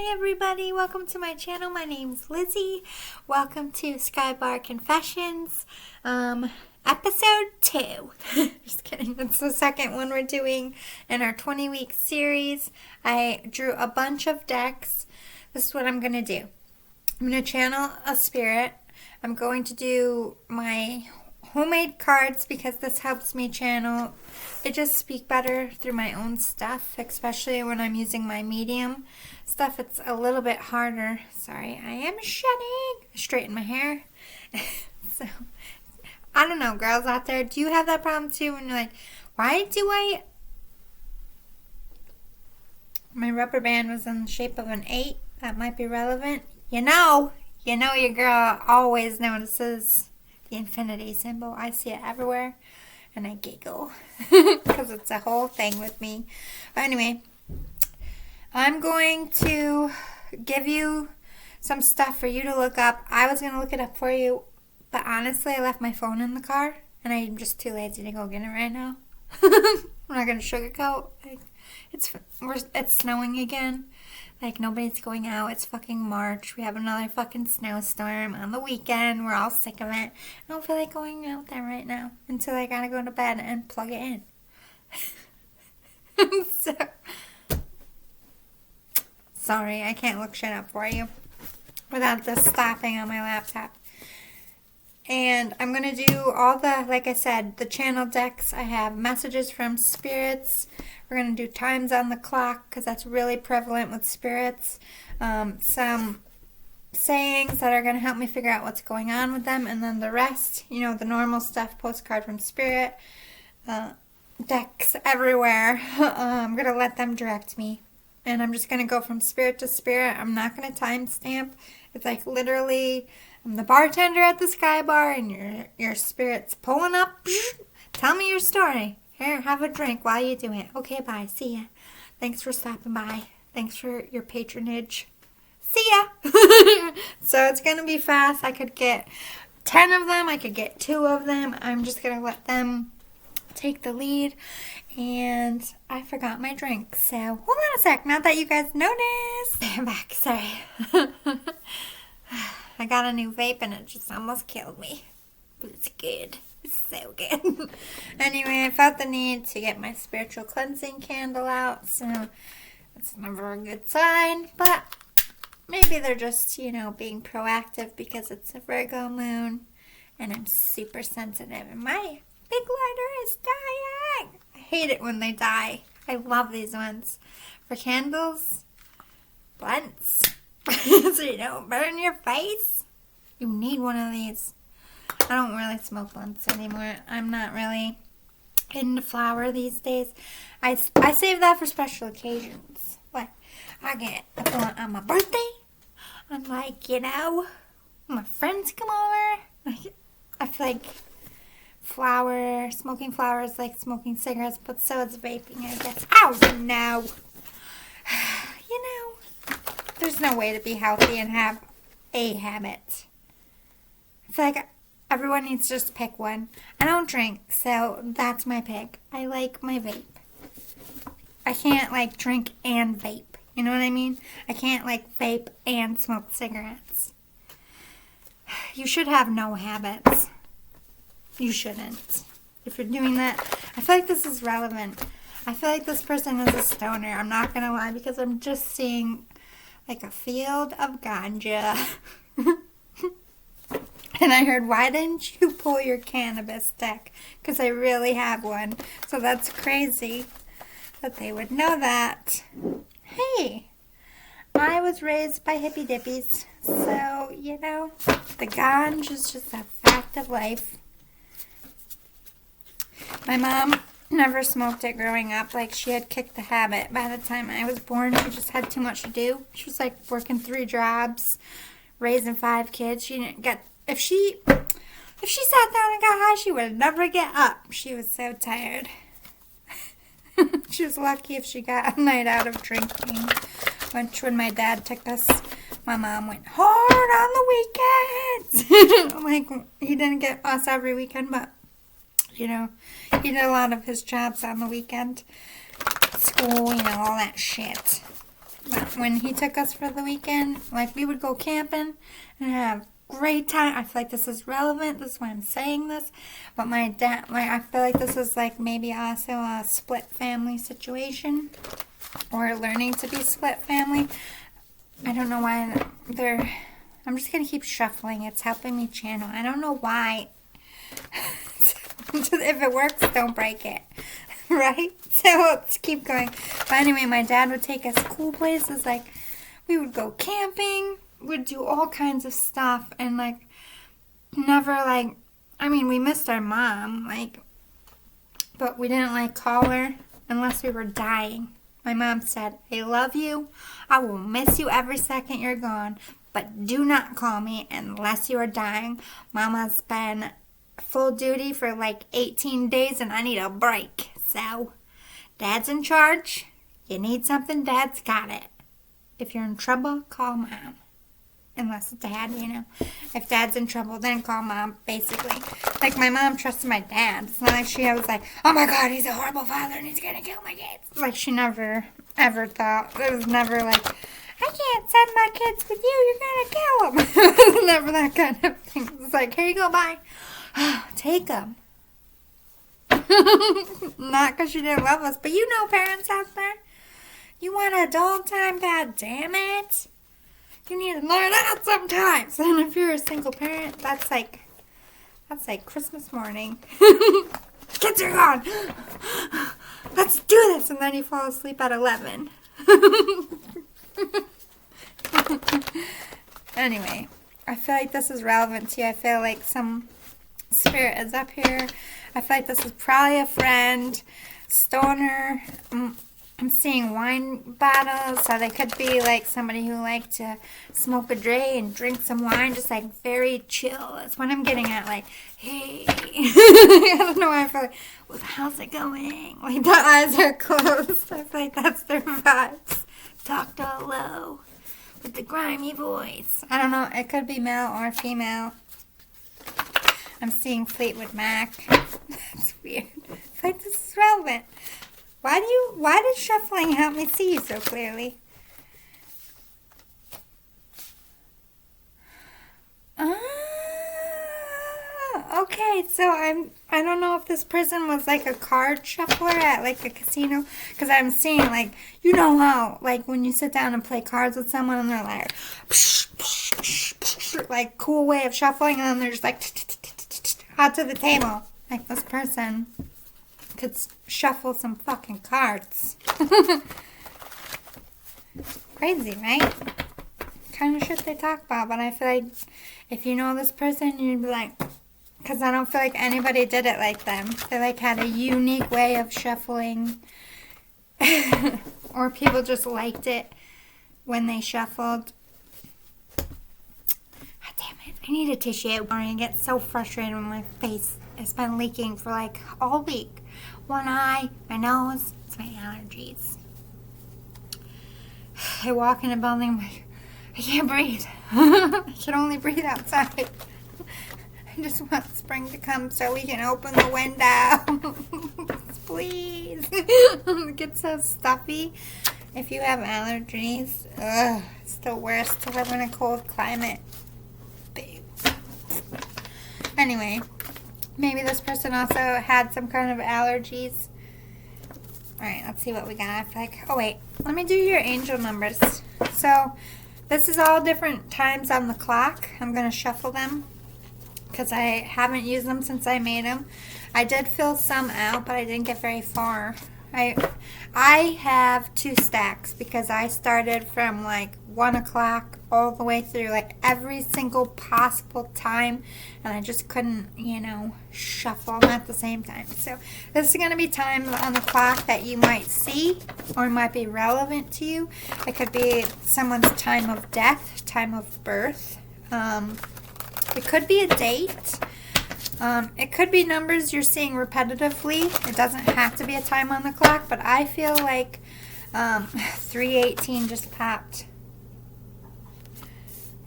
Hi everybody, welcome to my channel. My name's Lizzie. Welcome to Skybar Confessions, episode 2. Just kidding, that's the second one we're doing in our 20-week series. I drew a bunch of decks. This is what I'm going to do. I'm going to channel a spirit. I'm going to do my homemade cards because this helps me channel. I just speak better through my own stuff, especially when I'm using my medium stuff. It's a little bit harder. Sorry, I am shedding. Straighten my hair. So, I don't know, girls out there, do you have that problem too when you're like, why do my rubber band was in the shape of an 8? That might be relevant. You know your girl always notices the infinity symbol. I see it everywhere, and I giggle because it's a whole thing with me. But anyway, I'm going to give you some stuff for you to look up. I was going to look it up for you, but honestly, I left my phone in the car, and I'm just too lazy to go get it right now. I'm not going to sugarcoat. It's snowing again. Like, nobody's going out. It's fucking March. We have another fucking snowstorm on the weekend. We're all sick of it. I don't feel like going out there right now until I gotta go to bed and plug it in. So, sorry, I can't look shit up for you without this stopping on my laptop. And I'm going to do all the, like I said, the channel decks. I have messages from spirits. We're going to do times on the clock because that's really prevalent with spirits. Some sayings that are going to help me figure out what's going on with them. And then the rest, the normal stuff, postcard from spirit, decks everywhere. I'm going to let them direct me. And I'm just going to go from spirit to spirit. I'm not going to timestamp. It's like literally, I'm the bartender at the Sky Bar and your spirit's pulling up. Tell me your story. Here, have a drink while you do it. Okay, bye. See ya. Thanks for stopping by. Thanks for your patronage. See ya. So it's going to be fast. I could get 10 of them. I could get 2 of them. I'm just going to let them take the lead. And I forgot my drink. So hold on a sec. Not that you guys noticed. I'm back. Sorry. I got a new vape and it just almost killed me. But it's good. It's so good. Anyway, I felt the need to get my spiritual cleansing candle out. So that's never a good sign. But maybe they're just, being proactive because it's a Virgo moon. And I'm super sensitive. And my big lighter is dying. I hate it when they die. I love these ones. For candles, blunts. So you don't burn your face. You need one of these. I don't really smoke blunts anymore. I'm not really into flower these days. I save that for special occasions. Like, I get a blunt on my birthday. I'm like, my friends come over. I feel like smoking flower is like smoking cigarettes, but so is vaping, I guess. Oh, no. There's no way to be healthy and have a habit. I feel like everyone needs to just pick one. I don't drink, so that's my pick. I like my vape. I can't, drink and vape. You know what I mean? I can't, vape and smoke cigarettes. You should have no habits. You shouldn't. If you're doing that, I feel like this is relevant. I feel like this person is a stoner. I'm not going to lie because I'm just seeing a field of ganja. And I heard, why didn't you pull your cannabis deck? Because I really have one. So that's crazy that they would know that. Hey, I was raised by hippie dippies. So, the ganja is just a fact of life. My mom never smoked it growing up. She had kicked the habit. By the time I was born, she just had too much to do. She was working 3 jobs, raising 5 kids. She didn't get, if she sat down and got high, she would never get up. She was so tired. She was lucky if she got a night out of drinking. When my dad took us, my mom went hard on the weekends. He didn't get us every weekend, but he did a lot of his jobs on the weekend. School, all that shit. But when he took us for the weekend, like we would go camping and have great time. I feel like this is relevant. This is why I'm saying this. But my dad, like, I feel like this is like maybe also a split family situation, or learning to be split family. I don't know why they're. I'm just gonna keep shuffling. It's helping me channel. I don't know why. If it works, don't break it. Right? So let's keep going. But anyway, my dad would take us cool places. Like, we would go camping. We'd do all kinds of stuff. And, like, never, like, I mean, we missed our mom. Like, but we didn't, like, call her unless we were dying. My mom said, I love you. I will miss you every second you're gone. But do not call me unless you are dying. Mama's been full duty for like 18 days and I need a break. So, Dad's in charge. You need something, Dad's got it. If you're in trouble, call Mom. Unless Dad, you know. If Dad's in trouble, then call Mom, basically. Like, my mom trusted my dad. It's not like she was like, oh my God, he's a horrible father and he's gonna kill my kids. Like, she never, ever thought. It was never like, I can't send my kids with you, you're gonna kill them. It was never that kind of thing. It was like, here you go, bye. Take them. Not because she didn't love us, but you know parents out there. You want a dog time, God damn it. You need to learn out sometimes. And if you're a single parent, that's like Christmas morning. Kids are gone. Let's do this. And then you fall asleep at 11. Anyway, I feel like this is relevant to you. I feel like some spirit is up here. I feel like this is probably a friend, stoner. I'm seeing wine bottles, so they could be like somebody who liked to smoke a dray and drink some wine, just like very chill. That's what I'm getting at, like, hey. I don't know why I feel like, well, how's it going? Like, the eyes are closed. I feel like that's their vibes. Talked all low with the grimy voice. I don't know, it could be male or female. I'm seeing Fleetwood Mac. That's weird. I feel like this is relevant. Why does shuffling help me see you so clearly? Okay, so I don't know if this person was like a card shuffler at like a casino, because I'm seeing like, you know how like when you sit down and play cards with someone and they're like, like cool way of shuffling, and then they're just like out to the table. Like this person could shuffle some fucking cards. Crazy, right? Kind of shit they talk about, but I feel like if you know this person, you'd be like, because I don't feel like anybody did it like them. They like had a unique way of shuffling. Or people just liked it when they shuffled. God damn it. I need a tissue. I get so frustrated when my face has been leaking for like all week. One eye, my nose, it's my allergies. I walk in a building, I'm like, I can't breathe. I can only breathe outside. I just want spring to come so we can open the window. Please. It gets so stuffy. If you have allergies, it's the worst to live in a cold climate. Babe. Anyway, maybe this person also had some kind of allergies. Alright, let's see what we got. I feel like, oh wait, let me do your angel numbers. So, this is all different times on the clock. I'm going to shuffle them because I haven't used them since I made them. I did fill some out, but I didn't get very far. I have 2 stacks because I started from like 1 o'clock all the way through like every single possible time, and I just couldn't, shuffle them at the same time. So this is going to be times on the clock that you might see or might be relevant to you. It could be someone's time of death, time of birth. It could be a date. It could be numbers you're seeing repetitively. It doesn't have to be a time on the clock, but I feel like 3:18 just popped.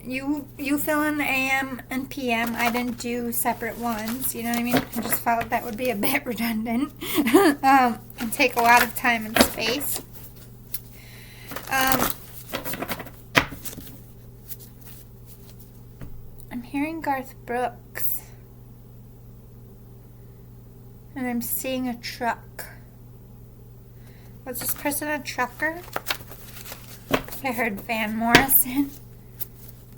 You fill in the AM and PM. I didn't do separate ones, you know what I mean? I just felt that would be a bit redundant and take a lot of time and space. hearing Garth Brooks. And I'm seeing a truck. Was this person a trucker? I heard Van Morrison.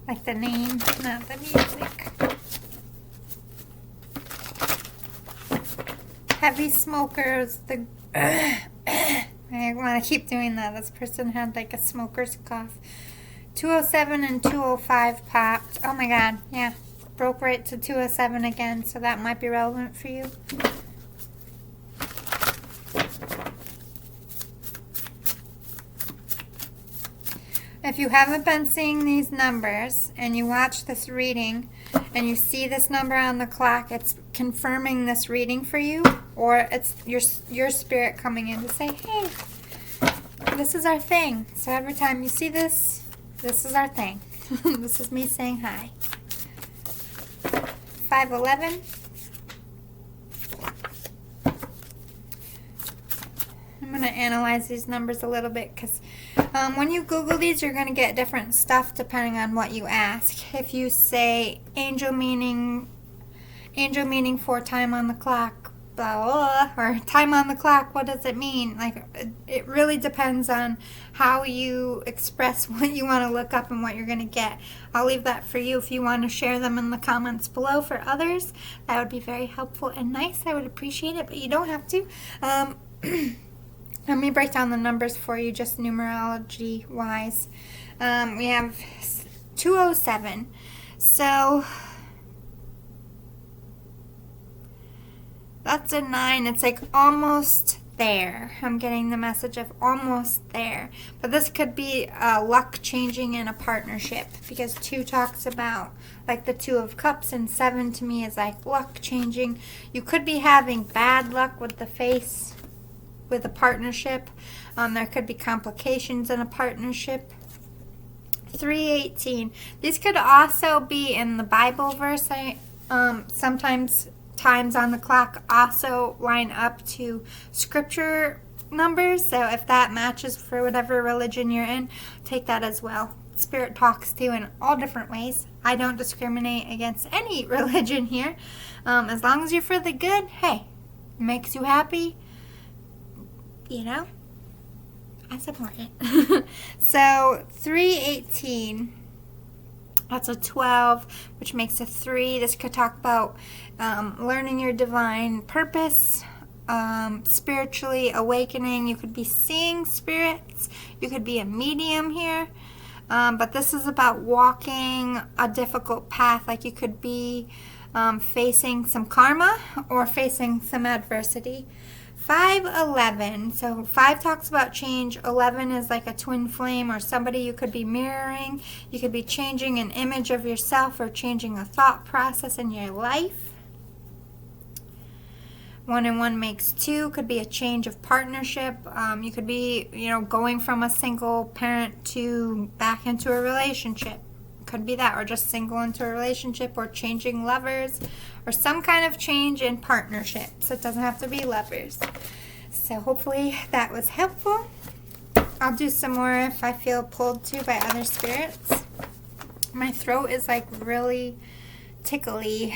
Like the name, not the music. Heavy smokers. I want to keep doing that. This person had like a smoker's cough. 207 and 205 popped. Oh my god, yeah. Broke right to 207 again, so that might be relevant for you. If you haven't been seeing these numbers and you watch this reading and you see this number on the clock, it's confirming this reading for you, or it's your spirit coming in to say, hey, this is our thing. So every time you see this, this is our thing. This is me saying hi. 511. I'm going to analyze these numbers a little bit because when you Google these, you're going to get different stuff depending on what you ask. If you say angel meaning for time on the clock, blah, blah, blah, or time on the clock, what does it mean? Like, it really depends on how you express what you want to look up and what you're going to get. I'll leave that for you. If you want to share them in the comments below for others, that would be very helpful and nice. I would appreciate it, but you don't have to. Let me break down the numbers for you, just numerology-wise. We have 207. So that's a 9. It's like almost there. I'm getting the message of almost there. But this could be luck changing in a partnership, because 2 talks about like the 2 of Cups, and 7 to me is like luck changing. You could be having bad luck with the face. With a partnership. There could be complications in a partnership. 318. These could also be in the Bible verse. Sometimes times on the clock also line up to scripture numbers. So if that matches for whatever religion you're in, take that as well. Spirit talks to you in all different ways. I don't discriminate against any religion here. As long as you're for the good, hey, it makes you happy. You know, I support it. So 318, that's a 12, which makes a 3. This could talk about learning your divine purpose, spiritually awakening. You could be seeing spirits. You could be a medium here. But this is about walking a difficult path. Like you could be facing some karma or facing some adversity. 511. So 5 talks about change. 11 is like a twin flame or somebody you could be mirroring. You could be changing an image of yourself or changing a thought process in your life. 1 and 1 makes 2. Could be a change of partnership. You could be, going from a single parent to back into a relationship. Could be that, or just single into a relationship, or changing lovers, or some kind of change in partnerships. It doesn't have to be lovers. So hopefully that was helpful. I'll do some more if I feel pulled to by other spirits. My throat is like really tickly.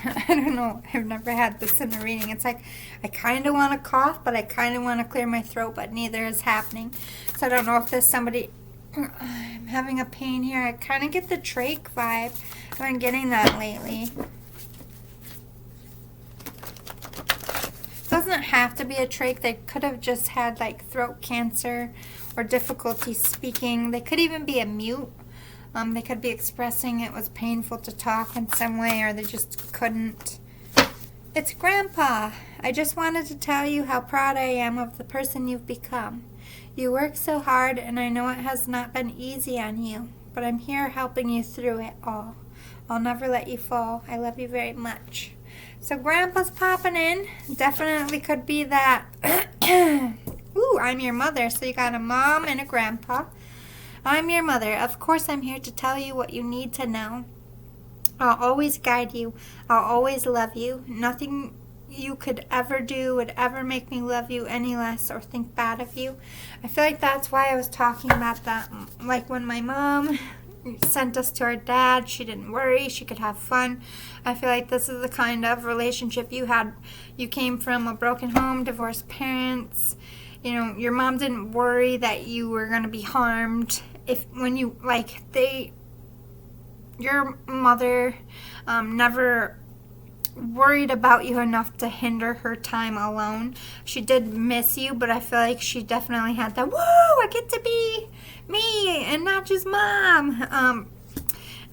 I don't know. I've never had this in a reading. It's like I kind of want to cough, but I kind of want to clear my throat, but neither is happening. So I don't know if there's somebody... I'm having a pain here. I kind of get the trach vibe. I've been getting that lately. Doesn't have to be a trach. They could have just had like throat cancer or difficulty speaking. They could even be a mute. They could be expressing it was painful to talk in some way, or they just couldn't. It's Grandpa. I just wanted to tell you how proud I am of the person you've become. You work so hard, and I know it has not been easy on you, but I'm here helping you through it all. I'll never let you fall. I love you very much. So Grandpa's popping in. Definitely could be that. Ooh, I'm your mother. So you got a mom and a grandpa. I'm your mother. Of course I'm here to tell you what you need to know. I'll always guide you. I'll always love you. Nothing you could ever do would ever make me love you any less or think bad of you. I feel like that's why I was talking about that. Like when my mom sent us to our dad. She didn't worry. She could have fun. I feel like this is the kind of relationship you had. You came from a broken home, divorced parents. You know, your mom didn't worry that you were going to be harmed. Your mother never worried about you enough to hinder her time alone. She did miss you, but I feel like she definitely had that, woo, I get to be me and not just mom.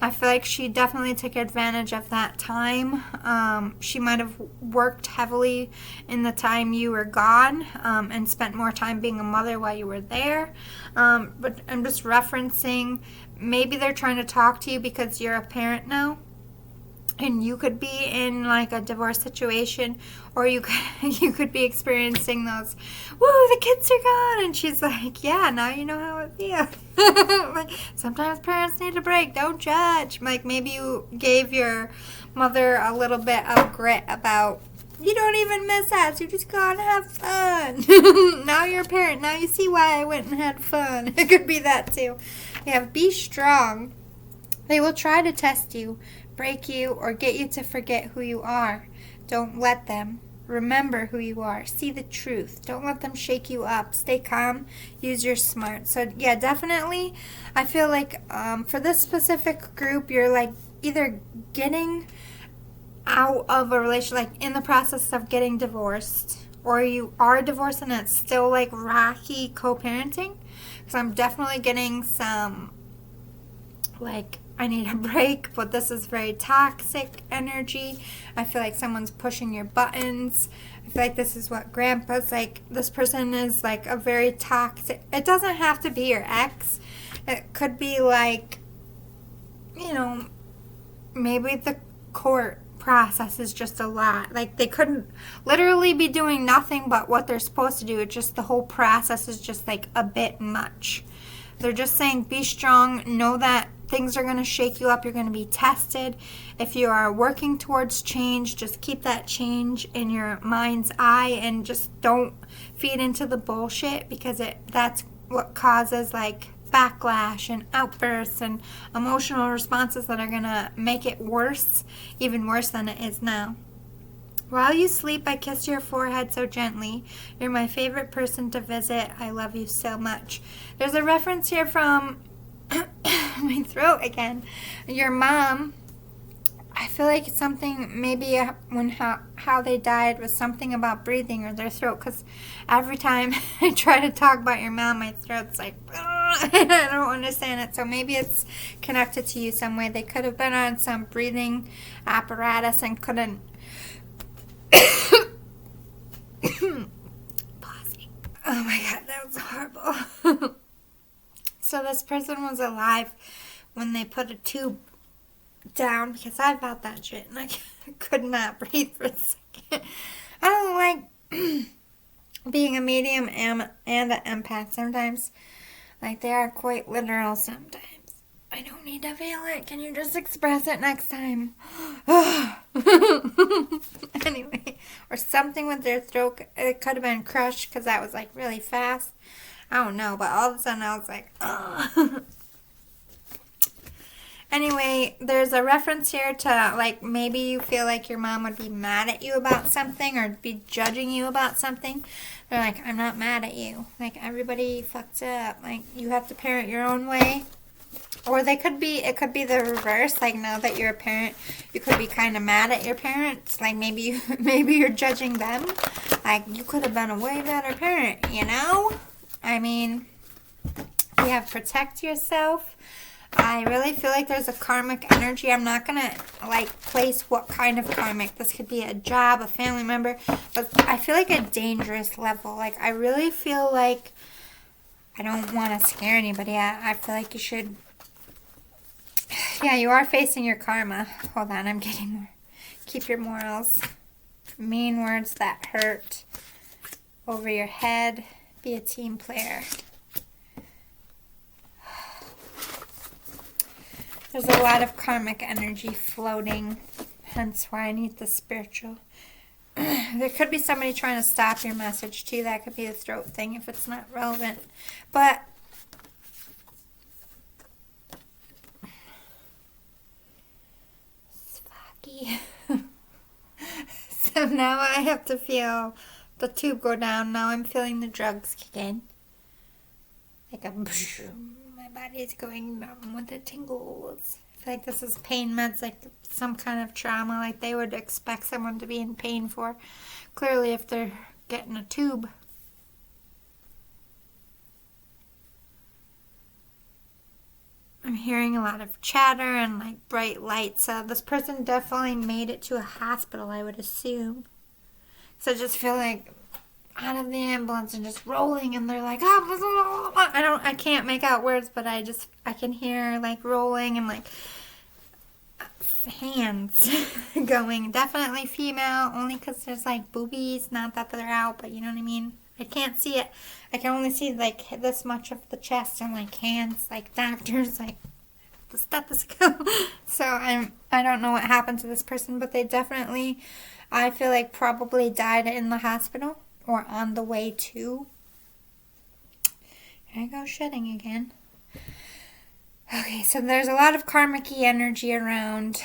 I feel like she definitely took advantage of that time. She might have worked heavily in the time you were gone, and spent more time being a mother while you were there. But I'm just referencing, maybe they're trying to talk to you because you're a parent now. And you could be in like a divorce situation, or you could be experiencing those, woo, the kids are gone, and she's like, yeah, now you know how it feels. Like, sometimes parents need a break. Don't judge. Like, maybe you gave your mother a little bit of grit about, you don't even miss us. You just go and have fun. Now you're a parent. Now you see why I went and had fun. It could be that too. You have be strong. They will try to test you, break you, or get you to forget who you are. Don't let them. Remember who you are. See the truth. Don't let them shake you up. Stay calm. Use your smarts. So yeah, definitely, I feel like for this specific group, you're like either getting out of a relationship, like in the process of getting divorced, or you are divorced and it's still like rocky co-parenting. Because I'm definitely getting some like, I need a break, but this is very toxic energy. I feel like someone's pushing your buttons. I feel like this is what grandpa's like. This person is like a very toxic. It doesn't have to be your ex. It could be like, you know, maybe the court process is just a lot. Like, they couldn't literally be doing nothing but what they're supposed to do. It's just the whole process is just like a bit much. They're just saying be strong. Know that things are going to shake you up. You're going to be tested. If you are working towards change, just keep that change in your mind's eye and just don't feed into the bullshit, because that's what causes like backlash and outbursts and emotional responses that are going to make it worse, even worse than it is now. While you sleep, I kiss your forehead so gently. You're my favorite person to visit. I love you so much. There's a reference here from my throat again. Your mom, I feel like it's something, maybe when how they died was something about breathing or their throat, because every time I try to talk about your mom, my throat's like, I don't understand it. So maybe it's connected to you some way. They could have been on some breathing apparatus and couldn't. Pausing. Oh my god, that was horrible. So this person was alive when they put a tube down, because I felt that shit and I could not breathe for a second. I don't like being a medium and an empath sometimes. Like, they are quite literal sometimes. I don't need to feel it. Can you just express it next time? Anyway, or something with their throat. It could have been crushed because that was like really fast. I don't know, but all of a sudden I was like, ugh. Anyway, there's a reference here to, like, maybe you feel like your mom would be mad at you about something or be judging you about something. They're like, I'm not mad at you. Like, everybody fucks up. Like, you have to parent your own way. Or it could be the reverse. Like, now that you're a parent, you could be kind of mad at your parents. Like, maybe you're judging them. Like, you could have been a way better parent, you know? I mean, you have to protect yourself. I really feel like there's a karmic energy. I'm not going to, like, place what kind of karmic. This could be a job, a family member. But I feel like a dangerous level. Like, I really feel like, I don't want to scare anybody. I feel like you should, yeah, you are facing your karma. Hold on, I'm getting more. Keep your morals. Mean words that hurt. Over your head. Be a team player. There's a lot of karmic energy floating, hence why I need the spiritual. There could be somebody trying to stop your message too. That could be the throat thing if it's not relevant. But now I have to feel the tube go down. Now I'm feeling the drugs kick in. Like my body's going numb with the tingles. I feel like this is pain meds, like some kind of trauma, like they would expect someone to be in pain for. Clearly, if they're getting a tube. I'm hearing a lot of chatter and like bright lights. So this person definitely made it to a hospital, I would assume. So I just feel like out of the ambulance and just rolling, and they're like, oh, I can't make out words, but I can hear like rolling and like hands going. Definitely female, only because there's like boobies, not that they're out, but you know what I mean. I can't see it. I can only see like this much of the chest and like hands, like doctors, like the stethoscope. So I don't know what happened to this person, but they definitely, I feel like, probably died in the hospital or on the way to. Here I go shedding again. Okay, so there's a lot of karmic-y energy around.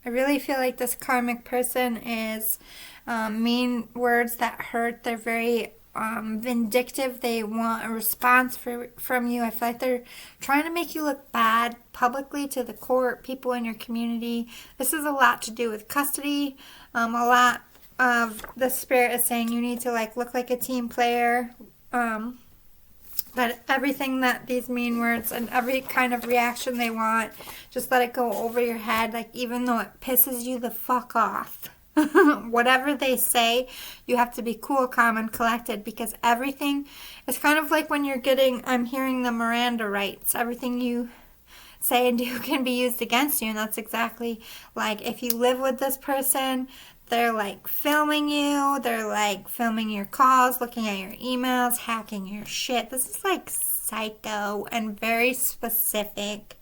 I really feel like this karmic person is mean words that hurt. They're very vindictive. They want a response from you. I feel like they're trying to make you look bad publicly to the court, people in your community. This is a lot to do with custody. A lot of the spirit is saying you need to like look like a team player. That everything that these mean words and every kind of reaction they want, just let it go over your head. Like even though it pisses you the fuck off. Whatever they say, you have to be cool, calm, and collected, because everything is kind of like when I'm hearing the Miranda rights. Everything you say and do can be used against you, and that's exactly like if you live with this person, they're like filming you, they're like filming your calls, looking at your emails, hacking your shit. This is like psycho and very specific.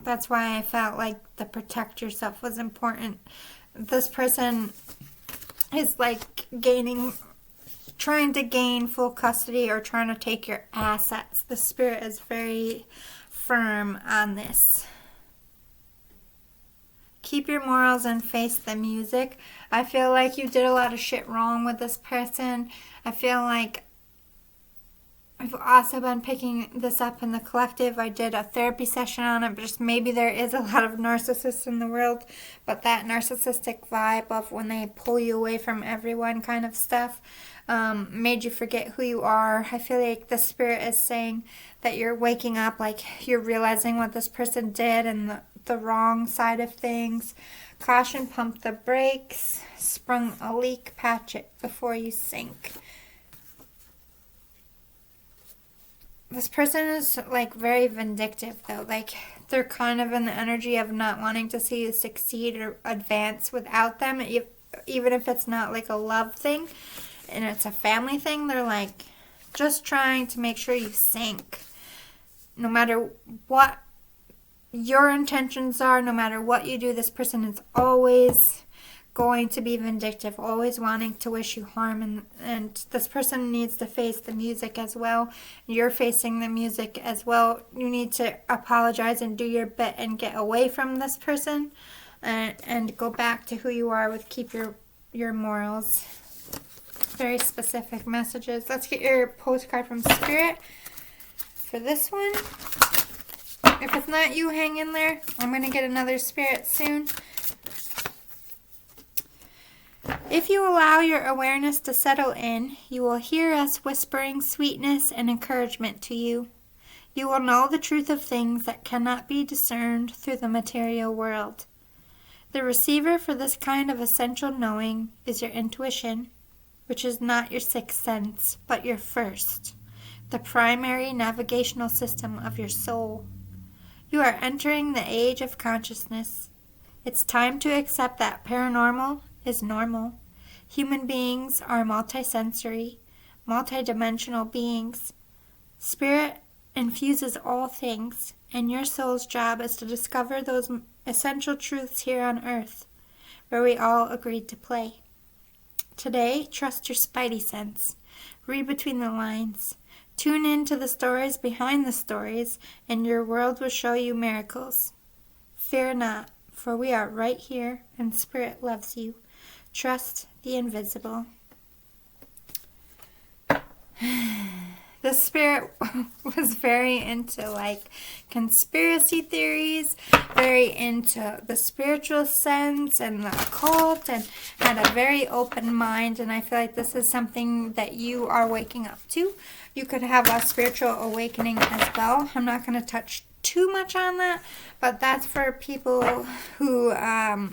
That's why I felt like the protect yourself was important. This person is like trying to gain full custody or trying to take your assets. The spirit is very firm on this. Keep your morals and face the music. I feel like you did a lot of shit wrong with this person. I feel like I've also been picking this up in the collective. I did a therapy session on it, but just maybe there is a lot of narcissists in the world, but that narcissistic vibe of when they pull you away from everyone kind of stuff made you forget who you are. I feel like the spirit is saying that you're waking up, like you're realizing what this person did and the wrong side of things. Caution, pump the brakes. Sprung a leak, patch it before you sink. This person is like very vindictive though. Like they're kind of in the energy of not wanting to see you succeed or advance without them. Even if it's not like a love thing and it's a family thing, they're like just trying to make sure you sink. No matter what your intentions are, no matter what you do, this person is always going to be vindictive, always wanting to wish you harm, and this person needs to face the music as well. You're facing the music as well. You need to apologize and do your bit and get away from this person and go back to who you are with keep your morals. Very specific messages. Let's get your postcard from Spirit for this one. If it's not you, hang in there. I'm going to get another Spirit soon. If you allow your awareness to settle in, you will hear us whispering sweetness and encouragement to you. You will know the truth of things that cannot be discerned through the material world. The receiver for this kind of essential knowing is your intuition, which is not your sixth sense, but your first, the primary navigational system of your soul. You are entering the age of consciousness. It's time to accept that paranormal is normal. Human beings are multisensory, multidimensional beings. Spirit infuses all things, and your soul's job is to discover those essential truths here on Earth, where we all agreed to play. Today, trust your spidey sense. Read between the lines. Tune in to the stories behind the stories, and your world will show you miracles. Fear not, for we are right here, and Spirit loves you. Trust the invisible. The Spirit was very into like conspiracy theories, very into the spiritual sense and the occult, and had a very open mind. And I feel like this is something that you are waking up to. You could have a spiritual awakening as well. I'm not going to touch too much on that, but that's for people who are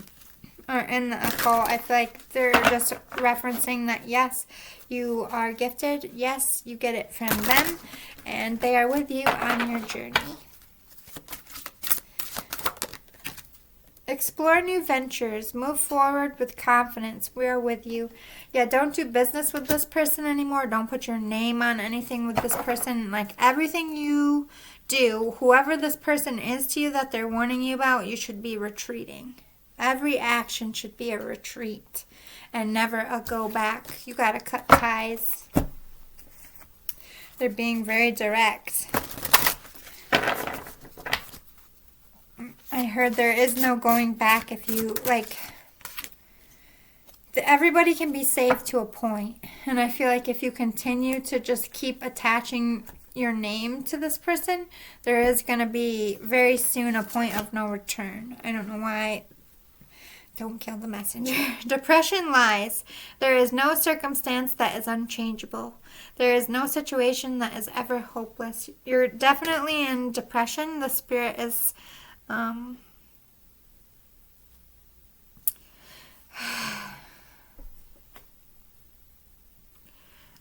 in the occult. I feel like they're just referencing that, yes, you are gifted. Yes, you get it from them, and they are with you on your journey. Explore new ventures. Move forward with confidence. We are with you. Yeah, don't do business with this person anymore. Don't put your name on anything with this person. Like, everything you do, whoever this person is to you that they're warning you about, you should be retreating. Every action should be a retreat and never a go back. You got to cut ties. They're being very direct. I heard there is no going back if you, like, everybody can be saved to a point. And I feel like if you continue to just keep attaching your name to this person, there is going to be very soon a point of no return. I don't know why. Don't kill the messenger. Depression lies. There is no circumstance that is unchangeable. There is no situation that is ever hopeless. You're definitely in depression. The Spirit is... I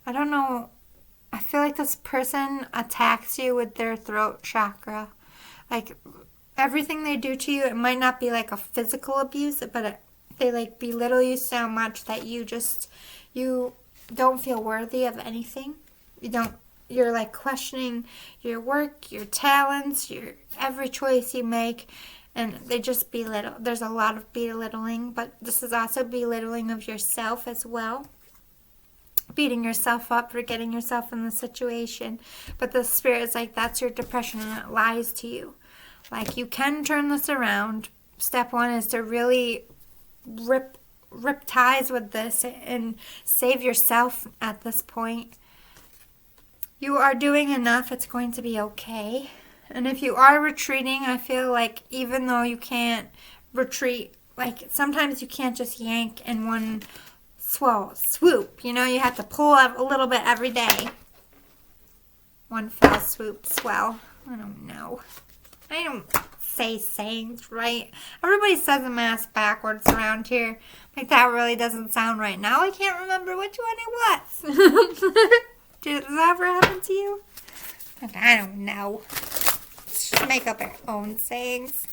don't know. I feel like this person attacks you with their throat chakra. Like, everything they do to you, it might not be like a physical abuse, but they like belittle you so much that you don't feel worthy of anything. You're like questioning your work, your talents, your every choice you make, and they just belittle. There's a lot of belittling, but this is also belittling of yourself as well. Beating yourself up for getting yourself in the situation. But the Spirit is like, that's your depression, and it lies to you. Like, you can turn this around. Step one is to really rip ties with this and save yourself at this point. You are doing enough. It's going to be okay. And if you are retreating, I feel like even though you can't retreat, like sometimes you can't just yank in one swoop. You know, you have to pull up a little bit every day. One fell swoop, swell. I don't know. I don't say sayings right. Everybody says a mass backwards around here. Like, that really doesn't sound right. Now I can't remember which one it was. Does that ever happen to you? I don't know. Let's just make up our own sayings.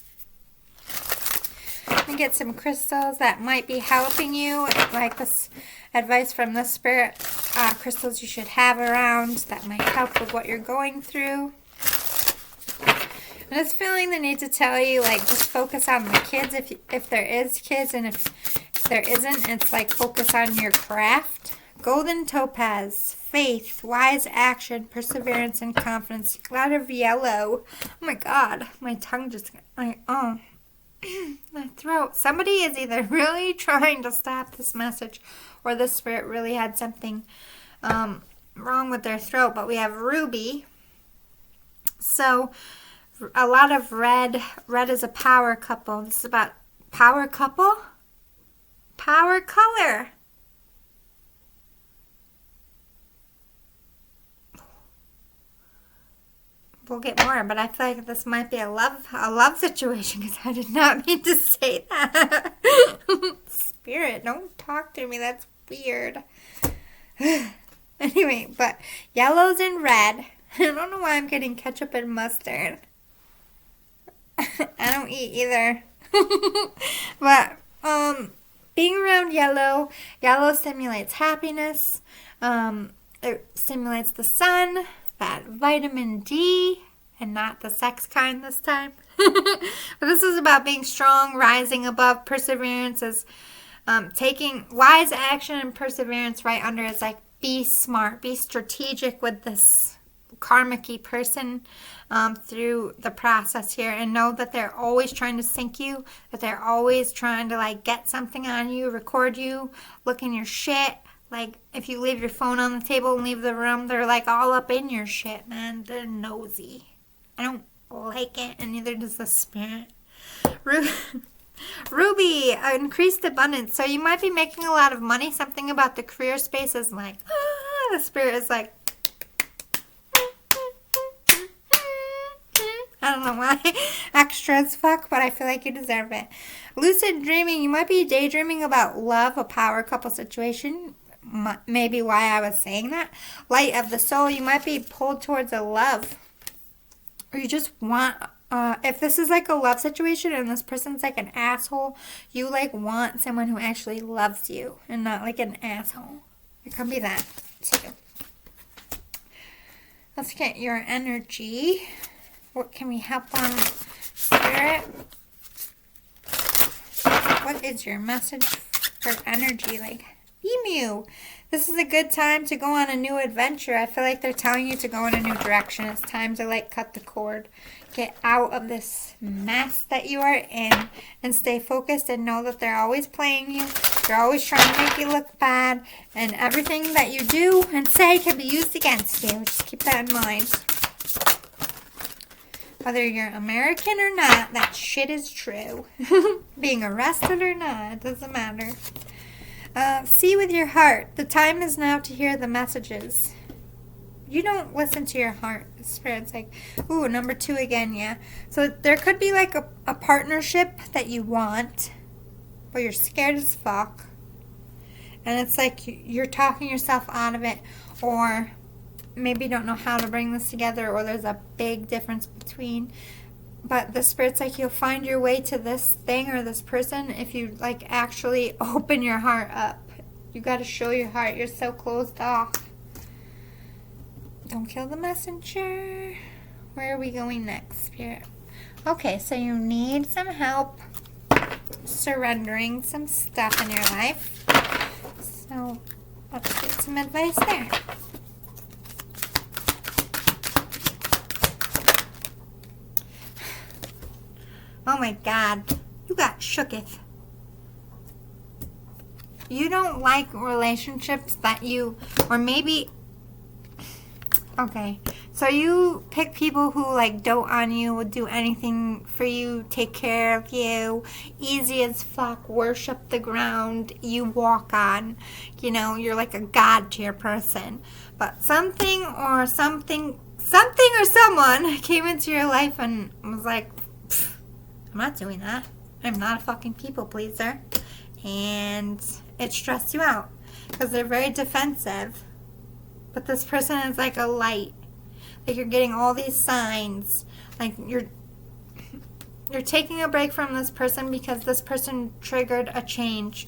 And get some crystals that might be helping you. Like this advice from the Spirit. Crystals you should have around that might help with what you're going through. And it's feeling the need to tell you, like, just focus on the kids if there is kids, and if there isn't, it's like focus on your craft. Golden topaz, faith, wise action, perseverance, and confidence. A lot of yellow. Oh my God, my tongue just, my throat. Somebody is either really trying to stop this message, or the Spirit really had something wrong with their throat. But we have ruby. So a lot of red. Red is a power couple. This is about power couple. Power color. We'll get more, but I feel like this might be a love situation, because I did not mean to say that. Spirit, don't talk to me. That's weird. Anyway, but yellows and red. I don't know why I'm getting ketchup and mustard. I don't eat either. But being around yellow stimulates happiness. It stimulates the sun, that vitamin D, and not the sex kind this time. But this is about being strong, rising above. Perseverance is taking wise action, and perseverance right under is like, be smart, be strategic with this karmic-y person through the process here, and know that they're always trying to sink you, that they're always trying to like get something on you, record you, look in your shit. Like if you leave your phone on the table and leave the room, they're like all up in your shit, man. They're nosy. I don't like it, and neither does the spirit. Ruby, increased abundance. So you might be making a lot of money. Something about the career space is like, the spirit is like, I don't know why. Extra as fuck, but I feel like you deserve it. Lucid dreaming. You might be daydreaming about love, a power couple situation. Maybe why I was saying that. Light of the soul. You might be pulled towards a love. Or you just want, if this is like a love situation and this person's like an asshole, you like want someone who actually loves you and not like an asshole. It could be that too. Let's get your energy. What can we help on, spirit? What is your message for energy? Like, Emu. This is a good time to go on a new adventure. I feel like they're telling you to go in a new direction. It's time to like cut the cord. Get out of this mess that you are in and stay focused and know that they're always playing you. They're always trying to make you look bad. And everything that you do and say can be used against you. Just keep that in mind. Whether you're American or not, that shit is true. Being arrested or not, it doesn't matter. See with your heart. The time is now to hear the messages. You don't listen to your heart. The spirit's like, ooh, number 2 again, yeah. So there could be like a partnership that you want, but you're scared as fuck. And it's like you're talking yourself out of it, or maybe you don't know how to bring this together, or there's a big difference between. But the spirit's like you'll find your way to this thing or this person if you like actually open your heart up. You got to show your heart. You're so closed off. Don't kill the messenger. Where are we going next, spirit? Okay, so you need some help surrendering some stuff in your life. So let's get some advice there. Oh my God, you got shooketh. You don't like relationships that you, or maybe, okay, so you pick people who like dote on you, would do anything for you, take care of you, easy as fuck, worship the ground you walk on. You know, you're like a god to your person. But something or someone came into your life and was like, I'm not doing that. I'm not a fucking people pleaser. And it stressed you out because they're very defensive. But this person is like a light. Like you're getting all these signs. Like you're taking a break from this person because this person triggered a change.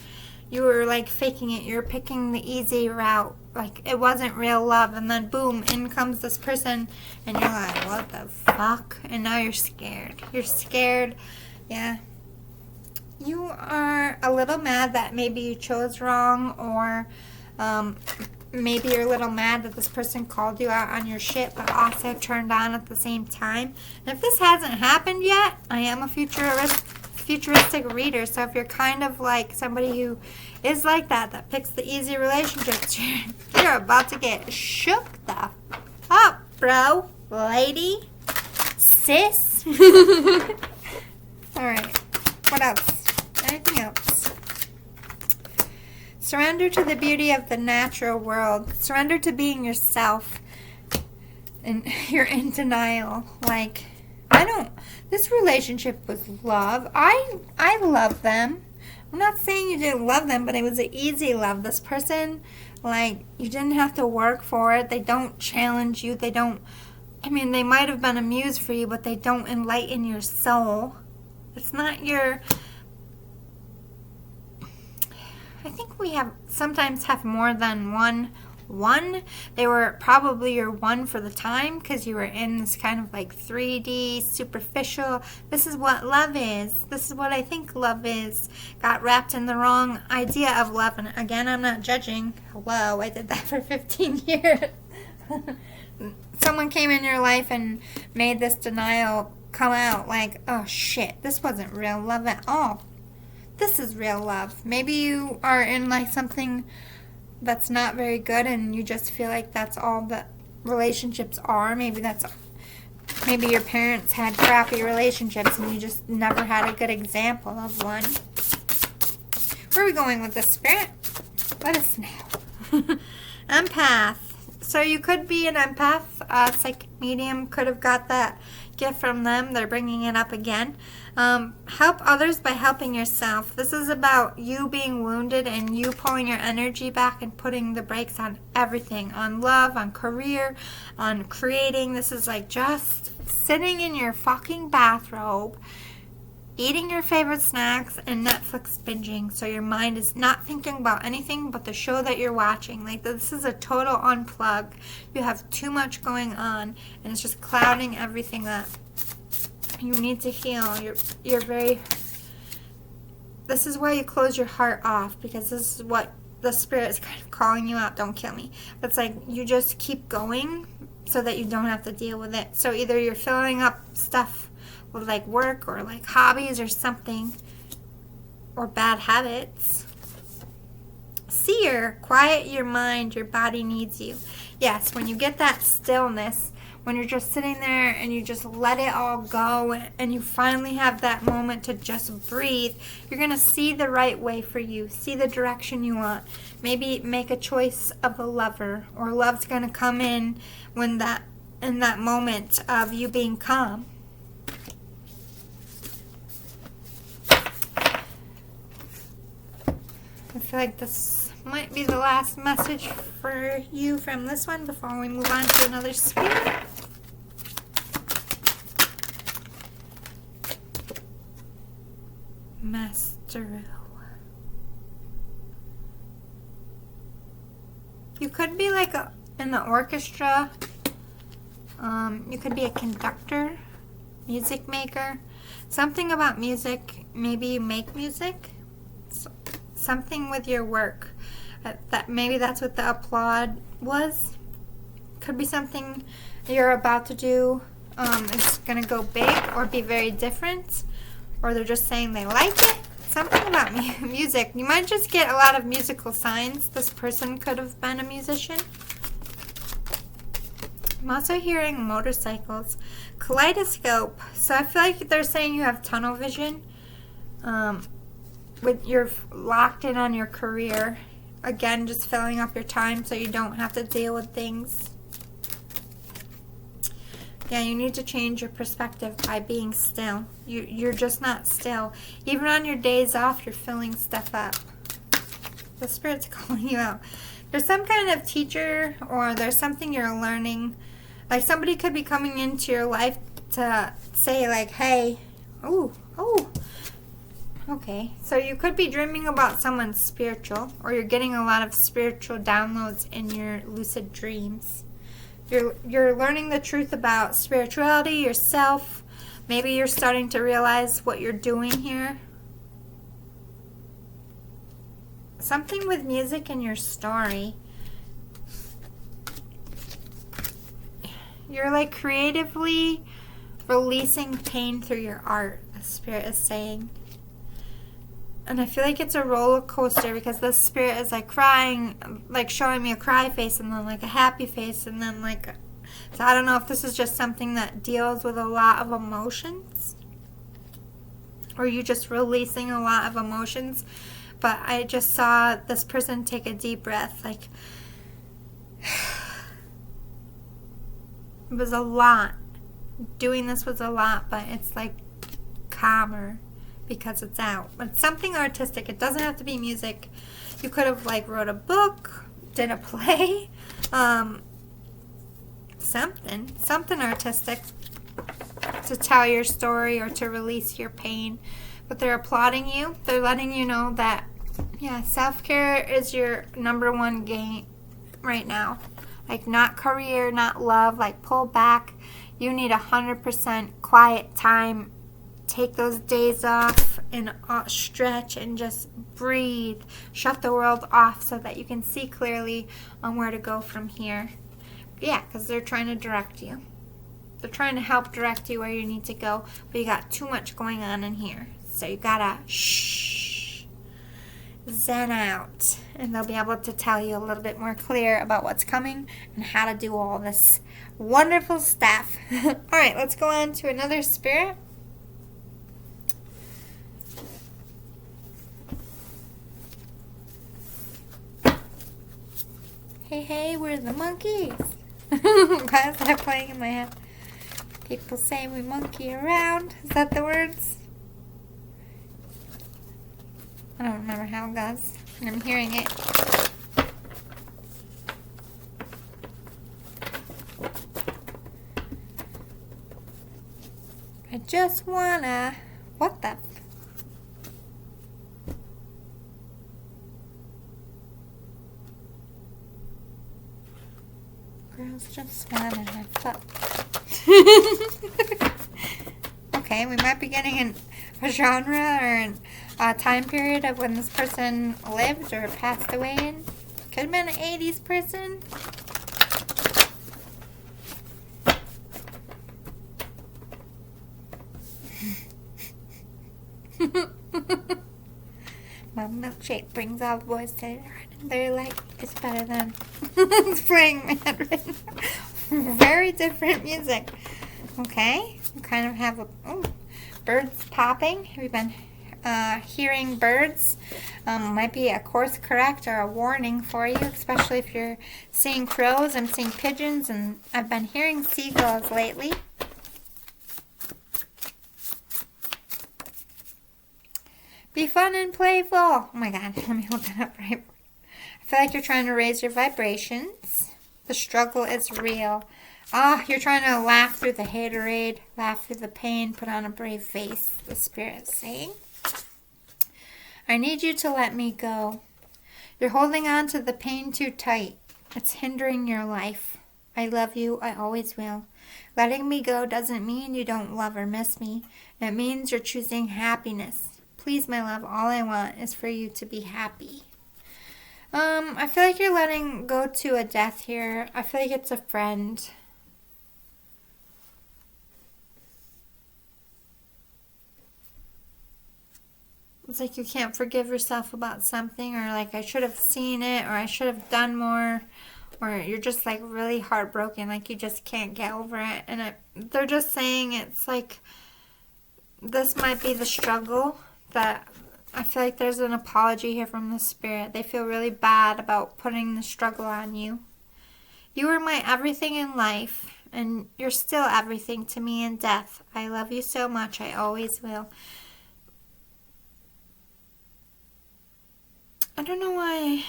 You were like faking it. You're picking the easy route. Like it wasn't real love. And then boom, in comes this person. And you're like, what the fuck? And now you're scared. You're scared. Yeah. You are a little mad that maybe you chose wrong. Or maybe you're a little mad that this person called you out on your shit. But also turned on at the same time. And if this hasn't happened yet, I am a futuristic reader, so if you're kind of like somebody who is like that picks the easy relationships, you're about to get shook the up, bro, lady, sis. Alright, what else? Anything else? Surrender to the beauty of the natural world. Surrender to being yourself. And you're in denial. Like, this relationship was love. I love them. I'm not saying you didn't love them, but it was an easy love. This person, like, you didn't have to work for it. They don't challenge you. They might have been a muse for you, but they don't enlighten your soul. It's not your... I think we sometimes have more than one. They were probably your one for the time because you were in this kind of like 3D, superficial, this is what love is. This is what I think love is. Got wrapped in the wrong idea of love. And again, I'm not judging. Hello, I did that for 15 years. So someone came in your life and made this denial come out, like, oh shit, this wasn't real love at all. This is real love. Maybe you are in like something that's not very good and you just feel like that's all that relationships are. Maybe your parents had crappy relationships and you just never had a good example of one. Where are we going with this, Spirit? Let us know. Empath. So you could be an empath. Psychic medium could have got that gift from them. They're bringing it up again. Help others by helping yourself. This is about you being wounded and you pulling your energy back and putting the brakes on everything. On love, on career, on creating. This is like just sitting in your fucking bathrobe, eating your favorite snacks, and Netflix binging, so your mind is not thinking about anything but the show that you're watching. Like, this is a total unplug. You have too much going on, and it's just clouding everything up. You need to heal. You're very... This is where you close your heart off, because this is what the Spirit is kind of calling you out. Don't kill me. It's like you just keep going so that you don't have to deal with it. So either you're filling up stuff with like work or like hobbies or something, or bad habits. Seer, quiet your mind, your body needs you. Yes, when you get that stillness, when you're just sitting there and you just let it all go and you finally have that moment to just breathe, you're going to see the right way for you, see the direction you want. Maybe make a choice of a lover, or love's going to come in in that moment of you being calm. I feel like this might be the last message for you from this one before we move on to another spirit. Master. You could be like in the orchestra. You could be a conductor, music maker. Something about music. Maybe you make music. Something with your work. That maybe that's what the applaud was. Could be something you're about to do. It's gonna go big or be very different, or they're just saying they like it. Something about music. You might just get a lot of musical signs. This person could have been a musician. I'm also hearing motorcycles. Kaleidoscope. So I feel like they're saying you have tunnel vision. You're locked in on your career. Again, just filling up your time so you don't have to deal with things. Yeah, you need to change your perspective by being still. You're just not still. Even on your days off, you're filling stuff up. The Spirit's calling you out. There's some kind of teacher, or there's something you're learning. Like, somebody could be coming into your life to say, like, hey, okay, so you could be dreaming about someone spiritual, or you're getting a lot of spiritual downloads in your lucid dreams. You're learning the truth about spirituality, yourself. Maybe you're starting to realize what you're doing here. Something with music in your story. You're like creatively releasing pain through your art, the Spirit is saying. And I feel like it's a roller coaster, because the Spirit is like crying, like showing me a cry face, and then like a happy face, and then like, so I don't know if this is just something that deals with a lot of emotions, or you just releasing a lot of emotions. But I just saw this person take a deep breath, like, it was a lot. Doing this was a lot, but it's like calmer because it's out. But it's something artistic. It doesn't have to be music. You could have like wrote a book, did a play, something artistic to tell your story or to release your pain. But they're applauding you. They're letting you know that, yeah, self-care is your number one game right now. Like, not career, not love. Like, pull back. You need 100% quiet time. Take those days off and stretch and just breathe. Shut the world off so that you can see clearly on where to go from here. Yeah, because they're trying to direct you. They're trying to help direct you where you need to go, but you got too much going on in here. So you gotta zen out, and they'll be able to tell you a little bit more clear about what's coming and how to do all this wonderful stuff. All right, let's go on to another spirit. Hey, hey, we're the monkeys. Why is that playing in my head? People say we monkey around. Is that the words? I don't remember how it goes. And I'm hearing it. I just wanna... What the... Girls just wanna have fun. Okay, we might be getting a genre or a time period of when this person lived or passed away in. Could have been an 80s person. My milkshake brings all the boys together. They're like, it's better than it's playing in my head right now. Very different music. Okay, we kind of have birds popping. Have you been hearing birds? Might be a course correct or a warning for you, especially if you're seeing crows. I'm seeing pigeons, and I've been hearing seagulls lately. Be fun and playful. Oh my God, let me hold that up right. I feel like you're trying to raise your vibrations. The struggle is real. You're trying to laugh through the haterade, laugh through the pain, put on a brave face, the Spirit's saying. I need you to let me go. You're holding on to the pain too tight. It's hindering your life. I love you. I always will. Letting me go doesn't mean you don't love or miss me. It means you're choosing happiness. Please, my love, all I want is for you to be happy. I feel like you're letting go to a death here. I feel like it's a friend. It's like you can't forgive yourself about something, or like I should have seen it, or I should have done more, or you're just like really heartbroken, like you just can't get over it. And they're just saying it's like this might be the struggle. That I feel like there's an apology here from the Spirit. They feel really bad about putting the struggle on you. You were my everything in life, and you're still everything to me in death. I love you so much. I always will. I don't know why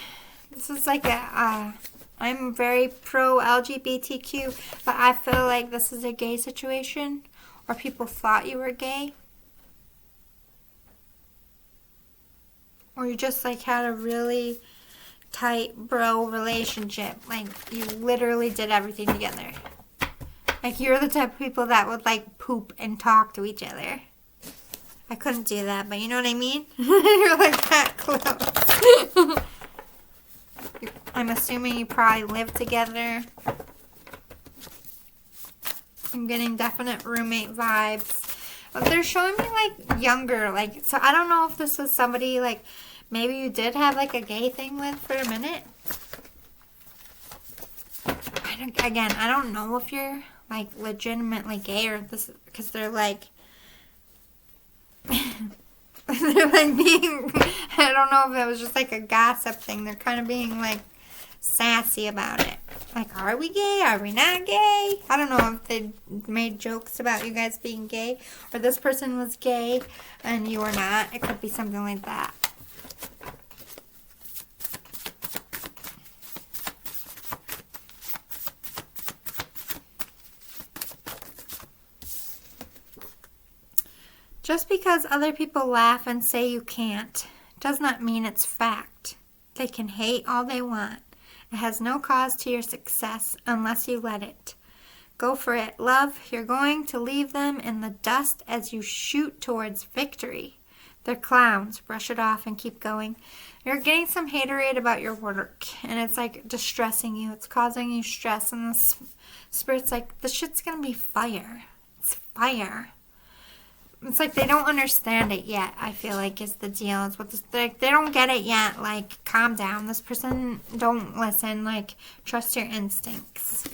this is like I'm very pro LGBTQ, but I feel like this is a gay situation, or people thought you were gay. Or you just like had a really tight bro relationship. Like you literally did everything together. Like you're the type of people that would like poop and talk to each other. I couldn't do that, but you know what I mean? You're like that close. I'm assuming you probably live together. I'm getting definite roommate vibes. They're showing me like younger, like, so I don't know if this was somebody like maybe you did have like a gay thing with for a minute. I don't know if you're like legitimately gay or this, because they're like they're like being, I don't know if it was just like a gossip thing. They're kind of being like sassy about it. Like, are we gay? Are we not gay? I don't know if they made jokes about you guys being gay, or this person was gay and you were not. It could be something like that. Just because other people laugh and say you can't does not mean it's fact. They can hate all they want. It has no cause to your success unless you let it. Go for it, love. You're going to leave them in the dust as you shoot towards victory. They're clowns. Brush it off and keep going. You're getting some haterade about your work, and it's like distressing you. It's causing you stress, and the spirit's like, this shit's gonna be fire. It's fire. It's like they don't understand it yet, I feel like, is the deal. It's what this, like, they don't get it yet. Like, calm down. This person don't listen. Like, trust your instincts.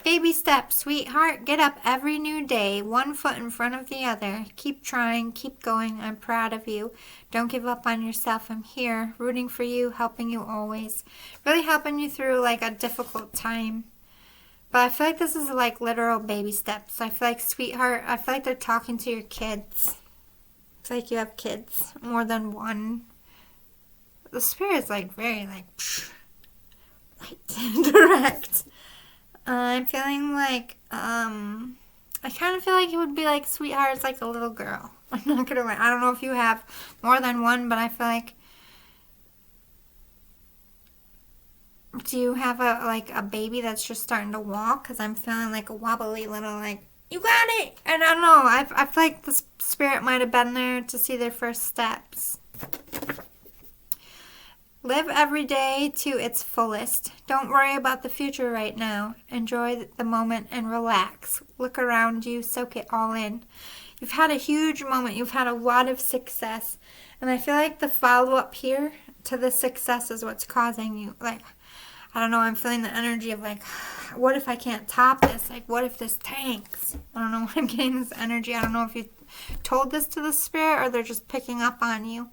Baby steps, sweetheart. Get up every new day, one foot in front of the other. Keep trying, keep going. I'm proud of you. Don't give up on yourself. I'm here, rooting for you, helping you always. Really helping you through, like, a difficult time. But I feel like this is, like, literal baby steps. I feel like, sweetheart, I feel like they're talking to your kids. It's like you have kids, more than one. The spirit's, like, very, like, light, direct. I'm feeling like, I kind of feel like it would be like, sweetheart, it's like a little girl. I'm not going to lie. I don't know if you have more than one, but I feel like, do you have a baby that's just starting to walk? Because I'm feeling like a wobbly little, like, you got it. And I don't know. I feel like the spirit might have been there to see their first steps. Live every day to its fullest. Don't worry about the future right now. Enjoy the moment and relax. Look around you, soak it all in. You've had a huge moment. You've had a lot of success. And I feel like the follow-up here to the success is what's causing you. Like, I don't know, I'm feeling the energy of like, what if I can't top this? Like, what if this tanks? I don't know what I'm getting this energy. I don't know if you told this to the spirit or they're just picking up on you.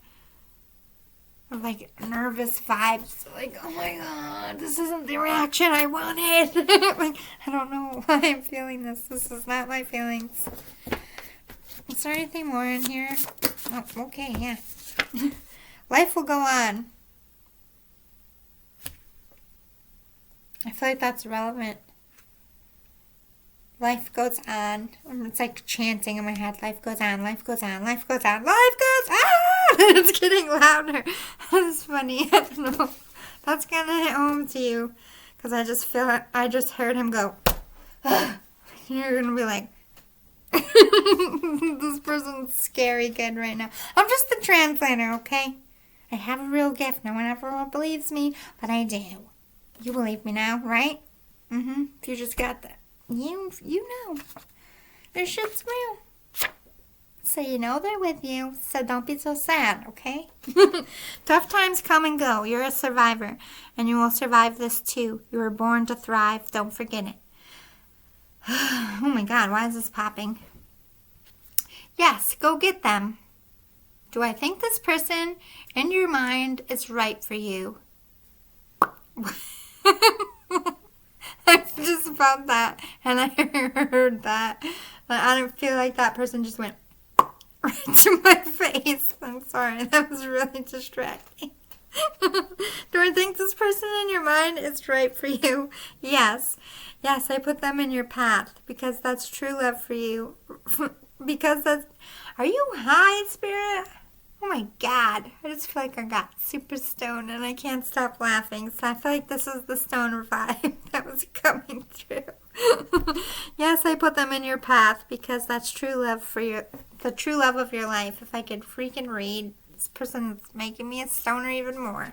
Like nervous vibes, like, oh my god, this isn't the reaction I wanted. Like, I don't know why I'm feeling this. This is not my feelings. Is there anything more in here? Oh, okay, yeah. Life will go on. I feel like that's relevant. Life goes on. It's like chanting in my head. Life goes on, life goes on, life goes on, life goes on! It's getting louder. That's funny. I don't know. That's gonna hit home to you. Because I just feel it. I just heard him go. You're gonna be like, this person's scary good right now. I'm just the translator, okay? I have a real gift. No one ever believes me, but I do. You believe me now, right? If you just got that. You know. This shit's real. So you know they're with you. So don't be so sad, okay? Tough times come and go. You're a survivor. And you will survive this too. You were born to thrive. Don't forget it. Oh my god, why is this popping? Yes, go get them. Do I think this person in your mind is right for you? I just felt that, and I heard that. But I don't feel like that person just went right to my face. I'm sorry, that was really distracting. Do I think this person in your mind is right for you? Yes. Yes, I put them in your path because that's true love for you. Because that's... Are you high, Spirit? Oh my god, I just feel like I got super stoned and I can't stop laughing. So I feel like this is the stoner vibe that was coming through. Yes, I put them in your path because that's true love for you, the true love of your life. If I could freaking read, this person's making me a stoner even more.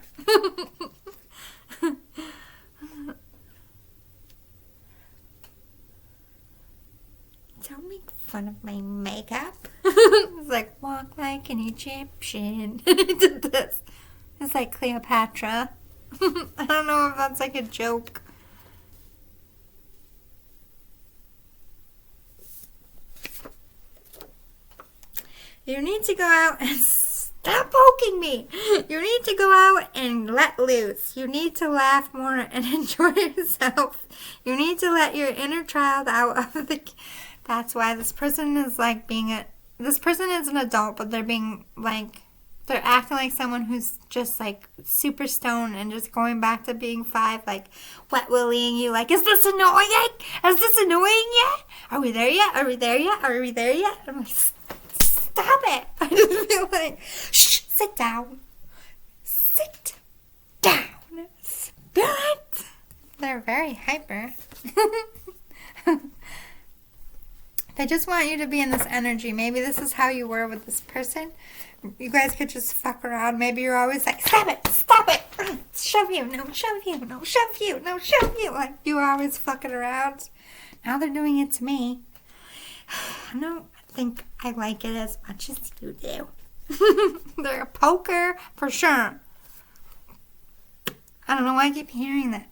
Don't make fun of my makeup. It's like, walk like an Egyptian. He did this. It's like Cleopatra. I don't know if that's like a joke. You need to go out and stop poking me. You need to go out and let loose. You need to laugh more and enjoy yourself. You need to let your inner child out of the... That's why this person is like being a... This person is an adult, but they're being like... They're acting like someone who's just like super stoned and just going back to being 5, like wet willying you, like, is this annoying? Is this annoying yet? Are we there yet? Are we there yet? Are we there yet? I'm like, stop it. I just feel like, shh, sit down. Sit down. Spirit. They're very hyper. I just want you to be in this energy. Maybe this is how you were with this person. You guys could just fuck around. Maybe you're always like, stop it, shove you, no, shove you, no, shove you, no, shove you. Like, you were always fucking around. Now they're doing it to me. I don't think I like it as much as you do. They're a poker for sure. I don't know why I keep hearing that.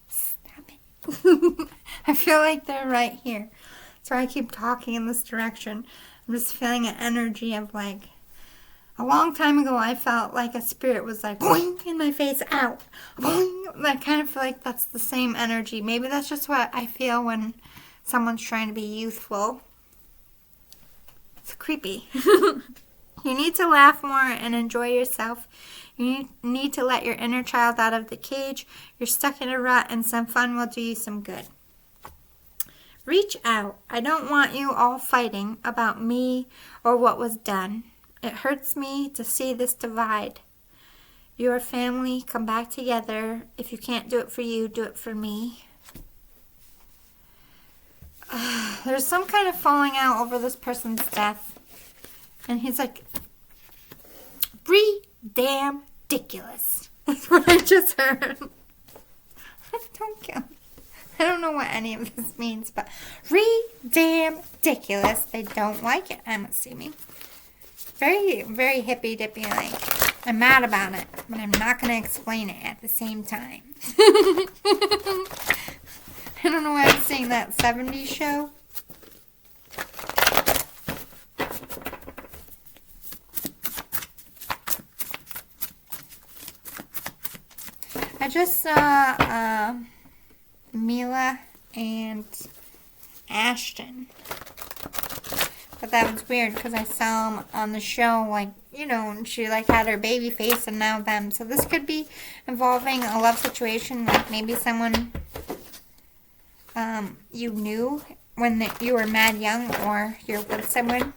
Stop it. I feel like they're right here. So I keep talking in this direction. I'm just feeling an energy of like, a long time ago I felt like a spirit was like, boing, in my face, out. Boing. I kind of feel like that's the same energy. Maybe that's just what I feel when someone's trying to be youthful. It's creepy. You need to laugh more and enjoy yourself. You need to let your inner child out of the cage. You're stuck in a rut and some fun will do you some good. Reach out. I don't want you all fighting about me or what was done. It hurts me to see this divide. Your family, come back together. If you can't do it for you, do it for me. There's some kind of falling out over this person's death. And he's like, damn ridiculous. That's what I just heard. Don't kill me. I don't know what any of this means, but damn ridiculous. They don't like it, I'm assuming. Very, very hippy-dippy, like, I'm mad about it, but I'm not going to explain it at the same time. I don't know why I'm saying that 70s show. I just saw Mila and Ashton. But that was weird because I saw them on the show, like, you know, and she like had her baby face and now them. So this could be involving a love situation, like maybe someone you knew when you were mad young, or you're with someone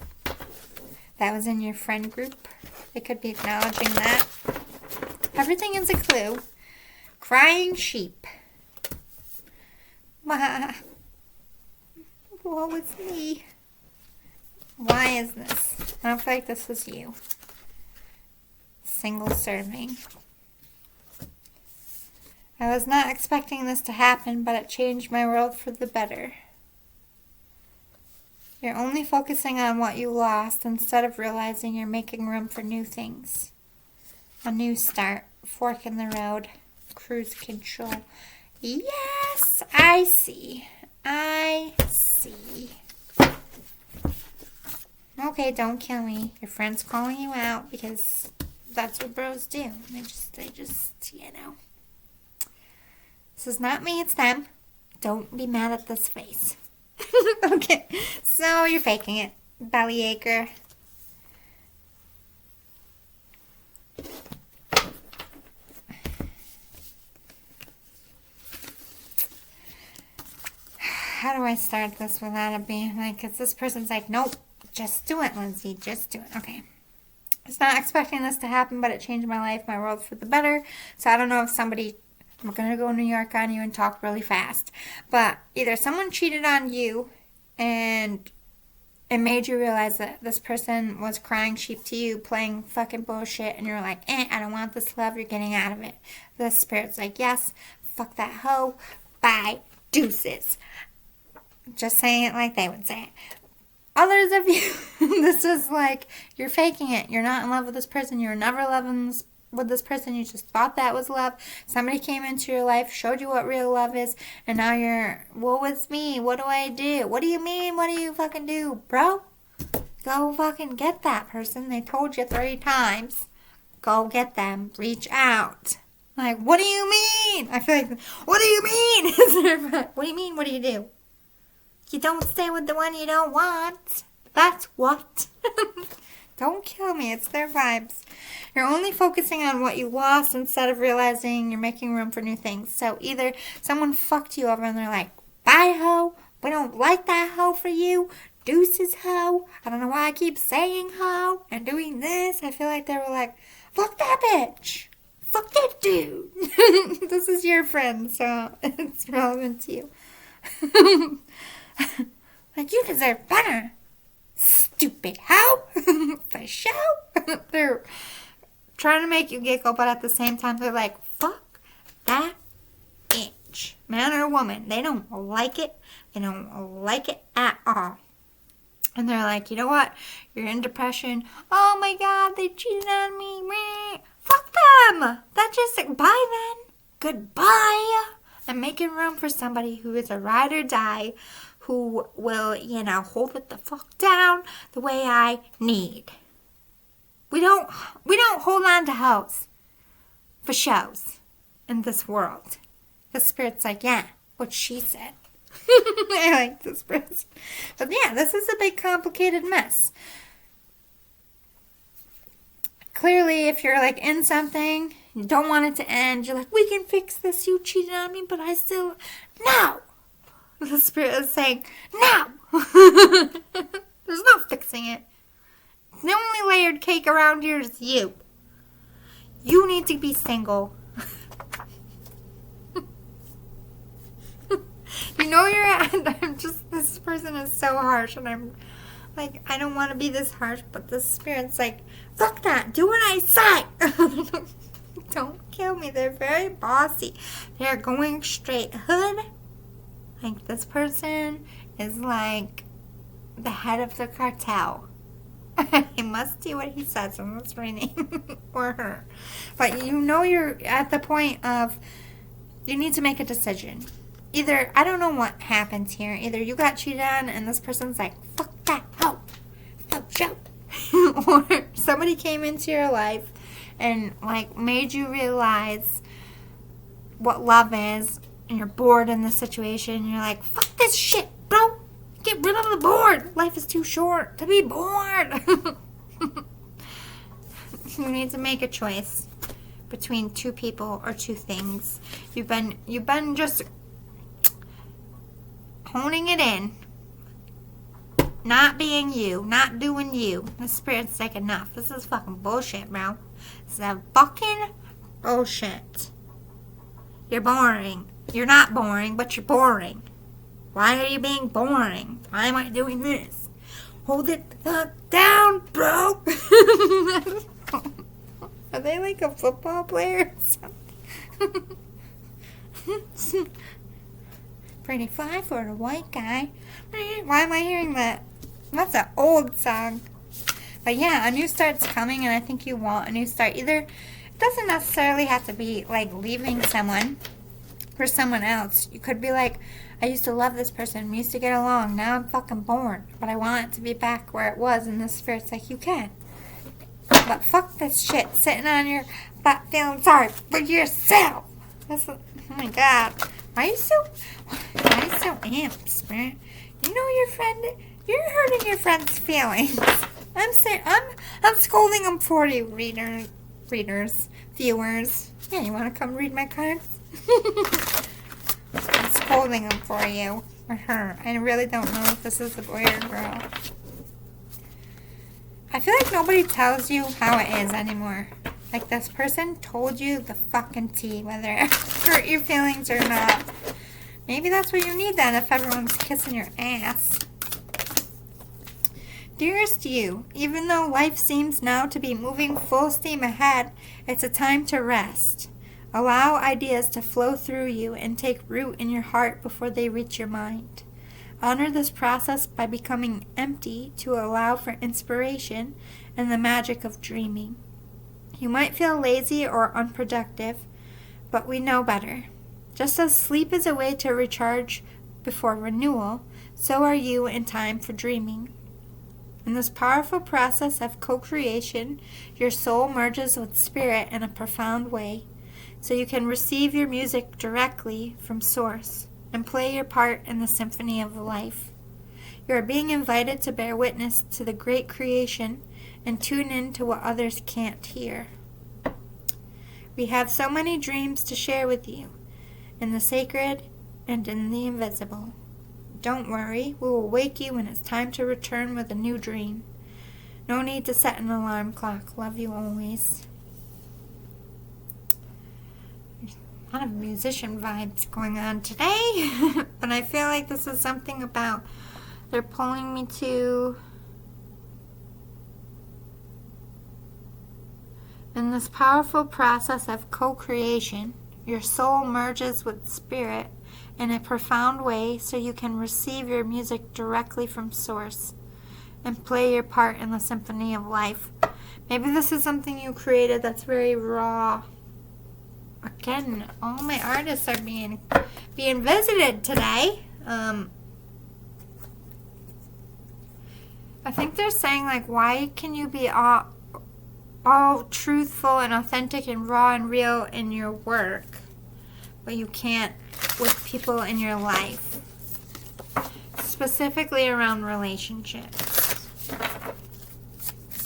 that was in your friend group. They could be acknowledging that. Everything is a clue. Crying sheep. What was me? Why is this? I don't feel like this was you. Single serving. I was not expecting this to happen, but it changed my world for the better. You're only focusing on what you lost instead of realizing you're making room for new things. A new start. Fork in the road. Cruise control. Yes, I see. I see. Okay, don't kill me. Your friend's calling you out because that's what bros do. They just, you know. This is not me, it's them. Don't be mad at this face. Okay, so you're faking it. Bellyacre. How do I start this without it being like, because this person's like, nope, just do it, Lindsay, just do it. Okay. I was not expecting this to happen, but it changed my life, my world for the better. So I don't know if somebody, I'm going to go New York on you and talk really fast, but either someone cheated on you and it made you realize that this person was crying sheep to you, playing fucking bullshit, and you're like, I don't want this love, you're getting out of it. The spirit's like, yes, fuck that hoe, bye, deuces. Just saying it like they would say it. Others of you, this is like, you're faking it. You're not in love with this person. You were never loving with this person. You just thought that was love. Somebody came into your life, showed you what real love is, and now you're, what was me? What do I do? What do you mean? What do you fucking do, bro? Go fucking get that person. They told you 3 times. Go get them. Reach out. Like, what do you mean? I feel like, what do you mean? What do you mean? What do you do? You don't stay with the one you don't want. That's what. Don't kill me. It's their vibes. You're only focusing on what you lost instead of realizing you're making room for new things. So either someone fucked you over and they're like, bye, hoe. We don't like that hoe for you. Deuces, hoe. I don't know why I keep saying hoe and doing this. I feel like they were like, fuck that bitch. Fuck that dude. This is your friend, so it's relevant to you. Like, you deserve better. Stupid hoe. For show. They're trying to make you giggle, but at the same time, they're like, fuck that bitch. Man or woman. They don't like it. They don't like it at all. And they're like, you know what? You're in depression. Oh my God, they cheated on me. Meh. Fuck them. That's just like, bye then. Goodbye. I'm making room for somebody who is a ride or die, who will, hold it the fuck down the way I need. We don't hold on to hoes for shows in this world. The Spirit's like, yeah, what she said. I like this person. But yeah, this is a big complicated mess. Clearly, if you're like in something, you don't want it to end, you're like, we can fix this, you cheated on me, but I still, no! The Spirit is saying, no! There's no fixing it. The only layered cake around here is you. You need to be single. This person is so harsh, and I'm like, I don't want to be this harsh, but the Spirit's like, fuck that, do what I say. Don't kill me. They're very bossy. They're going straight hood. Like, this person is like the head of the cartel. I must do what he says, and that's my name or her. But you're at the point of you need to make a decision. Either, I don't know what happens here. Either you got cheated on and this person's like, fuck that hoe. Fuck show. Or somebody came into your life and like made you realize what love is, and you're bored in this situation, and you're like, fuck this shit, bro. Get rid of the bored. Life is too short to be bored. You need to make a choice between two people or two things. You've been just honing it in. Not being you. Not doing you. The Spirit's like, enough. This is fucking bullshit, bro. This is fucking bullshit. You're boring. You're not boring, but you're boring. Why are you being boring? Why am I doing this? Hold it the fuck down, bro. Are they like a football player or something? Pretty fly for a white guy. Why am I hearing that? That's an old song. But yeah, a new start's coming, and I think you want a new start. Either, it doesn't necessarily have to be like leaving someone for someone else. You could be like, I used to love this person, we used to get along, now I'm fucking bored, but I want it to be back where it was, and the Spirit's like, you can. But fuck this shit, sitting on your butt feeling sorry for yourself. Oh my God. Why are you so amped, Spirit? You know your friend, you're hurting your friend's feelings. I'm scolding them for you, readers, viewers. Yeah, you want to come read my cards? I'm scolding them for you, or her. I really don't know if this is a boy or a girl. I feel like nobody tells you how it is anymore. Like, this person told you the fucking tea, whether it hurt your feelings or not. Maybe that's what you need then, if everyone's kissing your ass. Dearest you, even though life seems now to be moving full steam ahead, it's a time to rest. Allow ideas to flow through you and take root in your heart before they reach your mind. Honor this process by becoming empty to allow for inspiration and the magic of dreaming. You might feel lazy or unproductive, but we know better. Just as sleep is a way to recharge before renewal, so are you in time for dreaming. In this powerful process of co-creation, your soul merges with spirit in a profound way, so you can receive your music directly from source and play your part in the symphony of life. You are being invited to bear witness to the great creation and tune in to what others can't hear. We have so many dreams to share with you, in the sacred and in the invisible. Don't worry, we will wake you when it's time to return with a new dream. No need to set an alarm clock. Love you always. A lot of musician vibes going on today. But I feel like this is something about they're pulling me to in this powerful process of co-creation. Your soul merges with spirit in a profound way so you can receive your music directly from source and play your part in the symphony of life. Maybe this is something you created that's very raw. Again, all my artists are being visited today. I think they're saying, like, why can you be all truthful and authentic and raw and real in your work, but you can't with people in your life, specifically around relationships.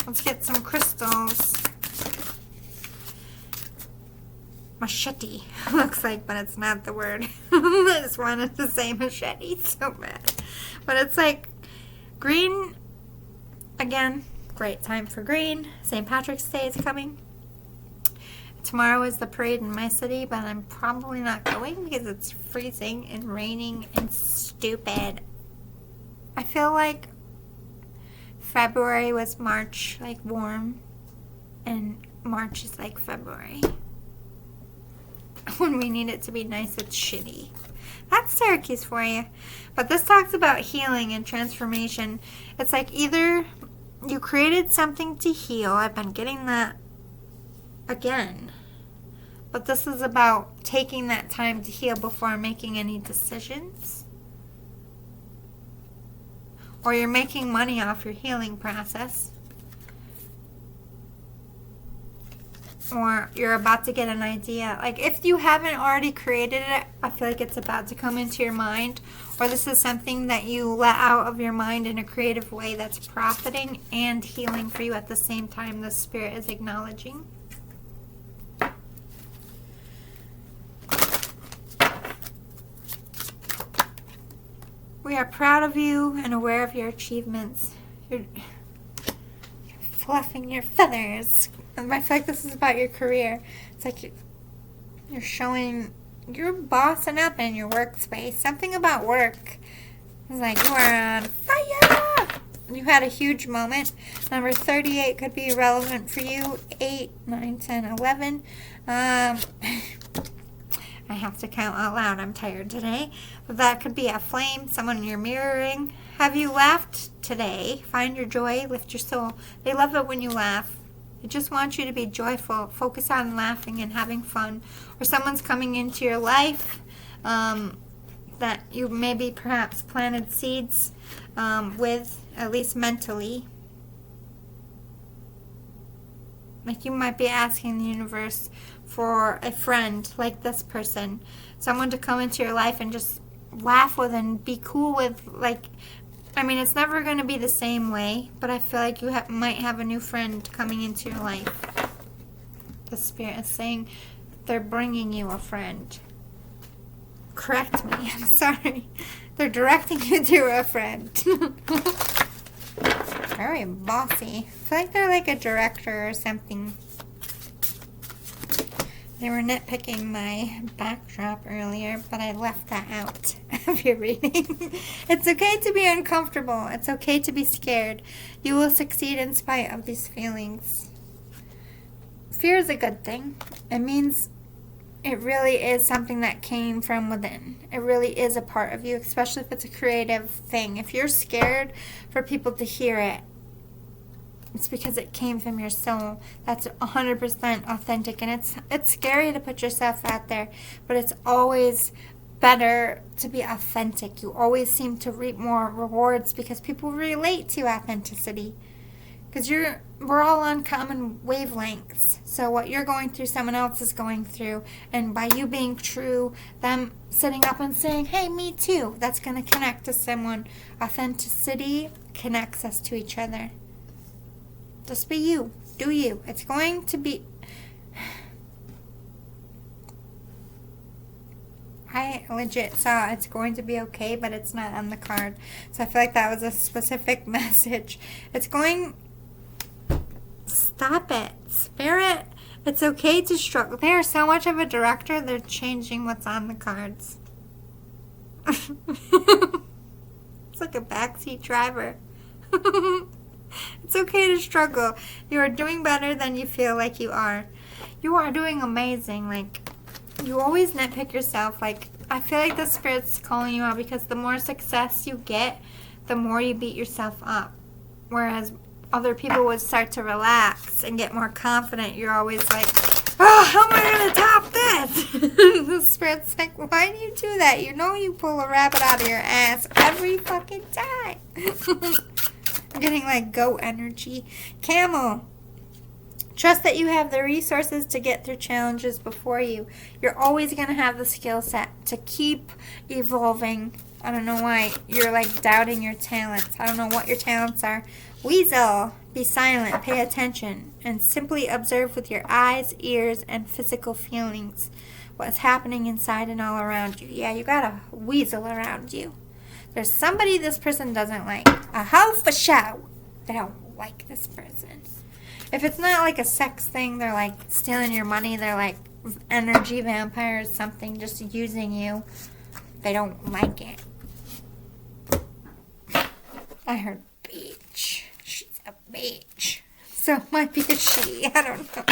Let's get some crystals. Machete looks like, but it's not the word. I just wanted to say machete so bad. But it's like green. Again, great time for green. St. Patrick's Day is coming. Tomorrow is the parade in my city, but I'm probably not going because it's freezing and raining and stupid. I feel like February was March, like warm, and March is like February. When we need it to be nice, it's shitty. That's Syracuse for you. But this talks about healing and transformation. It's like either you created something to heal. I've been getting that again. But this is about taking that time to heal before making any decisions. Or you're making money off your healing process. Or you're about to get an idea. Like, if you haven't already created it, I feel like it's about to come into your mind. Or this is something that you let out of your mind in a creative way that's profiting and healing for you at the same time the Spirit is acknowledging. We are proud of you and aware of your achievements. You're fluffing your feathers. I feel like this is about your career. It's like you're showing, you're bossing up in your workspace. Something about work. It's like you are on fire. You had a huge moment. Number 38 could be relevant for you. 8, 9, 10, 11. I have to count out loud. I'm tired today. But that could be a flame, someone you're mirroring. Have you laughed today? Find your joy, lift your soul. They love it when you laugh. They just want you to be joyful. Focus on laughing and having fun. Or someone's coming into your life that you maybe perhaps planted seeds with, at least mentally. Like you might be asking the universe for a friend like this person. Someone to come into your life and just laugh with and be cool with. Like, I mean, it's never going to be the same way, but I feel like you might have a new friend coming into your life. The Spirit is saying they're bringing you a friend. Correct me, I'm sorry. They're directing you to a friend. Very bossy. I feel like they're like a director or something. They were nitpicking my backdrop earlier, but I left that out of your reading. It's okay to be uncomfortable. It's okay to be scared. You will succeed in spite of these feelings. Fear is a good thing. It means it really is something that came from within. It really is a part of you, especially if it's a creative thing. If you're scared for people to hear it, it's because it came from your soul. That's 100% authentic. And it's scary to put yourself out there, but it's always better to be authentic. You always seem to reap more rewards because people relate to authenticity. Because we're all on common wavelengths. So what you're going through, someone else is going through. And by you being true, them sitting up and saying, hey, me too, that's going to connect to someone. Authenticity connects us to each other. Just be you. Do you. It's going to be... I legit saw it's going to be okay, but it's not on the card. So I feel like that was a specific message. It's going... Stop it. Spirit It's okay to struggle. They are so much of a director, they're changing what's on the cards. It's like a backseat driver. It's okay to struggle. You are doing better than you feel like you are. You are doing amazing. Like, you always nitpick yourself. Like, I feel like the Spirit's calling you out because the more success you get, the more you beat yourself up. Whereas other people would start to relax and get more confident. You're always like, oh, how am I going to top this? The Spirit's like, why do you do that? You know you pull a rabbit out of your ass every fucking time. I'm getting like goat energy. Camel. Trust that you have the resources to get through challenges before you. You're always going to have the skill set to keep evolving. I don't know why you're like doubting your talents. I don't know what your talents are. Weasel. Be silent, pay attention, and simply observe with your eyes, ears, and physical feelings what's happening inside and all around you. Yeah, you got a weasel around you. There's somebody this person doesn't like. A hoe for show. They don't like this person. If it's not like a sex thing, they're like stealing your money. They're like energy vampires, something, just using you. They don't like it. I heard bitch. She's a bitch. So it might be a she. I don't know.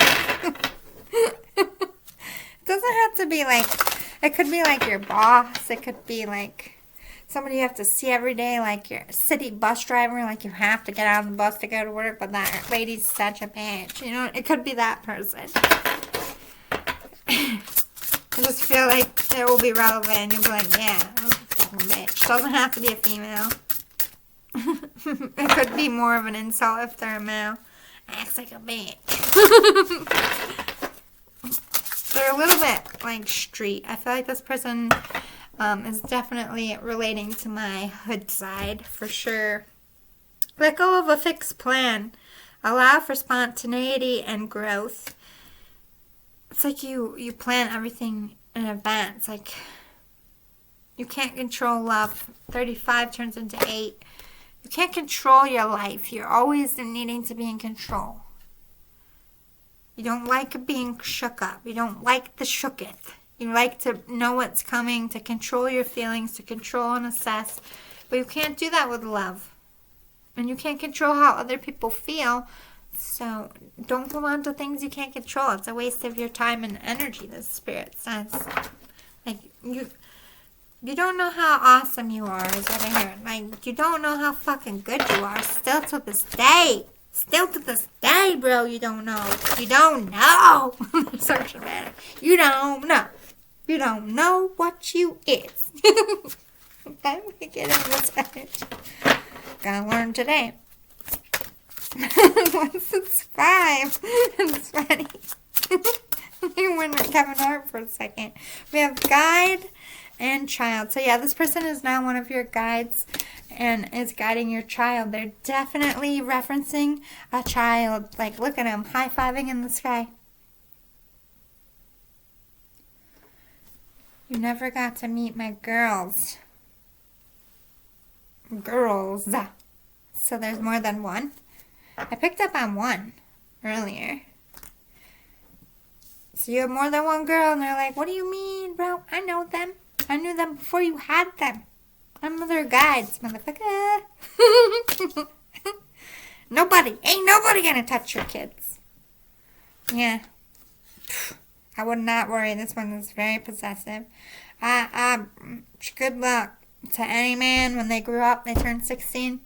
It doesn't have to be like, it could be like your boss. It could be like somebody you have to see every day, like your city bus driver, like you have to get out of the bus to go to work, but that lady's such a bitch. You know, it could be that person. I just feel like it will be relevant. You'll be like, yeah, that's a fucking bitch. Doesn't have to be a female. It could be more of an insult if they're a male. Acts like a bitch. They're a little bit like street. I feel like this person is definitely relating to my hood side for sure. Let go of a fixed plan. Allow for spontaneity and growth. It's like you plan everything in advance. Like, you can't control love. 35 turns into 8. You can't control your life. You're always needing to be in control. You don't like being shook up. You don't like the shooketh. You like to know what's coming, to control your feelings, to control and assess. But you can't do that with love. And you can't control how other people feel. So don't go on to things you can't control. It's a waste of your time and energy, the Spirit says. Like, you don't know how awesome you are, is what I heard. Like, you don't know how fucking good you are. Still to this day. Still to this day, bro, you don't know. You don't know. So dramatic. You don't know. You don't know what you is. I'm getting this energy. Gotta learn today. Once it's 5. It's funny. We went with Kevin Hart for a second. We have guide and child. So yeah, this person is now one of your guides and is guiding your child. They're definitely referencing a child. Like, look at him high-fiving in the sky. You never got to meet my girls. Girls. So there's more than one. I picked up on one earlier. So you have more than one girl, and they're like, what do you mean, bro? I know them. I knew them before you had them. I'm their guides, motherfucker. Ain't nobody gonna touch your kids. Yeah. I would not worry. This one is very possessive. Good luck to any man when they grew up, they turn 16.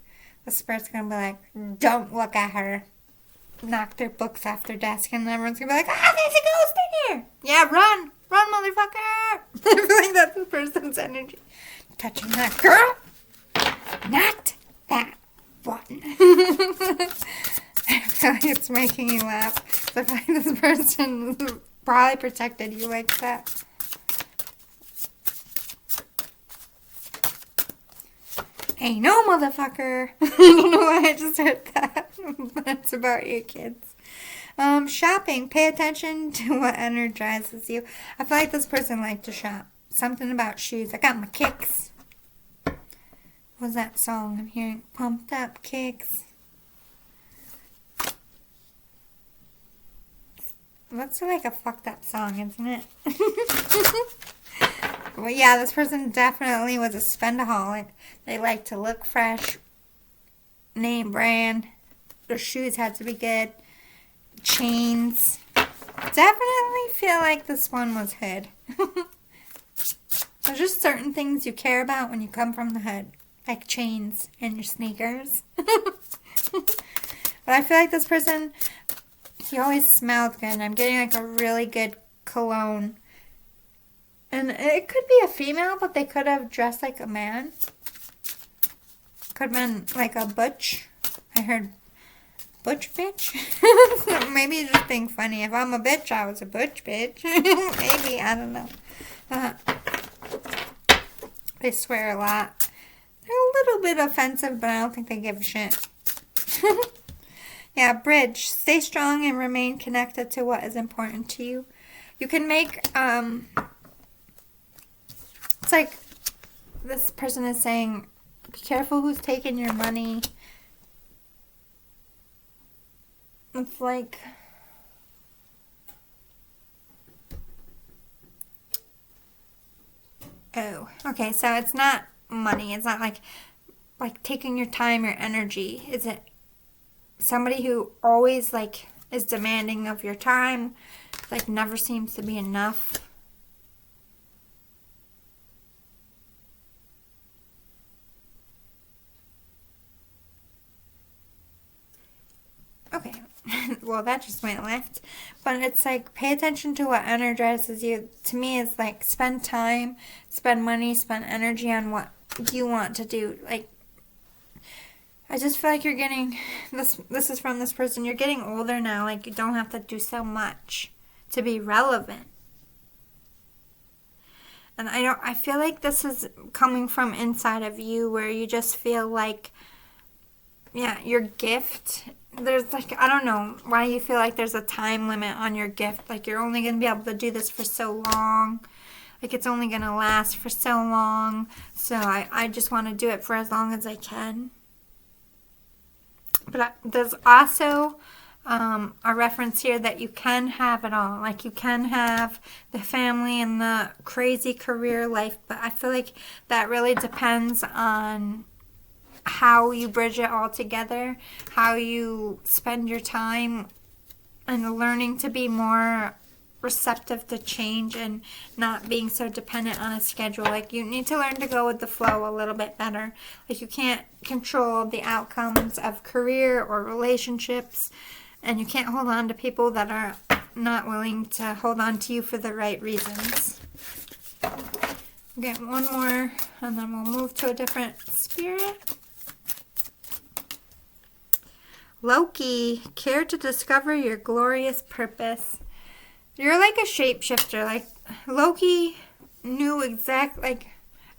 The Spirit's gonna be like, don't look at her. Knock their books off their desk, and everyone's gonna be like, there's a ghost in here. Yeah, run, motherfucker. I feel like that's the person's energy. Touching that girl, not that one. I feel like it's making you laugh. So I feel like this person probably protected you like that. Ain't no motherfucker. I don't know why I just heard that, but it's about your kids. Shopping. Pay attention to what energizes you. I feel like this person liked to shop. Something about shoes. I got my kicks. What's that song I'm hearing? Pumped up kicks. That's like a fucked up song, isn't it? Well, yeah, this person definitely was a spendaholic. They like to look fresh, name brand. Their shoes had to be good. Chains. Definitely feel like this one was hood. There's just certain things you care about when you come from the hood. Like chains and your sneakers. But I feel like this person, he always smelled good. I'm getting like a really good cologne. And it could be a female, but they could have dressed like a man. Could have been like a butch. I heard butch bitch. Maybe it's just being funny. If I'm a bitch, I was a butch bitch. Maybe, I don't know. They swear a lot. They're a little bit offensive, but I don't think they give a shit. Yeah, bridge. Stay strong and remain connected to what is important to you. You can make, it's like this person is saying, be careful who's taking your money. It's like, oh, okay, so it's not money. It's not like taking your time or energy. Is it somebody who always like is demanding of your time, like never seems to be enough? Okay, well that just went left. But it's like, pay attention to what energizes you. To me, it's like spend time, spend money, spend energy on what you want to do. Like, I just feel like you're getting, this is from this person, you're getting older now. Like, you don't have to do so much to be relevant. And I feel like this is coming from inside of you, where you just feel like, yeah, your gift, there's like, I don't know why you feel like there's a time limit on your gift. Like, you're only going to be able to do this for so long. Like, it's only going to last for so long. So I just want to do it for as long as I can. But there's also a reference here that you can have it all. Like, you can have the family and the crazy career life. But I feel like that really depends on how you bridge it all together, how you spend your time, and learning to be more receptive to change and not being so dependent on a schedule. Like, you need to learn to go with the flow a little bit better. Like, you can't control the outcomes of career or relationships, and you can't hold on to people that are not willing to hold on to you for the right reasons. Okay, one more, and then we'll move to a different spirit. Loki, care to discover your glorious purpose. You're like a shapeshifter. Like, Loki knew exactly, like,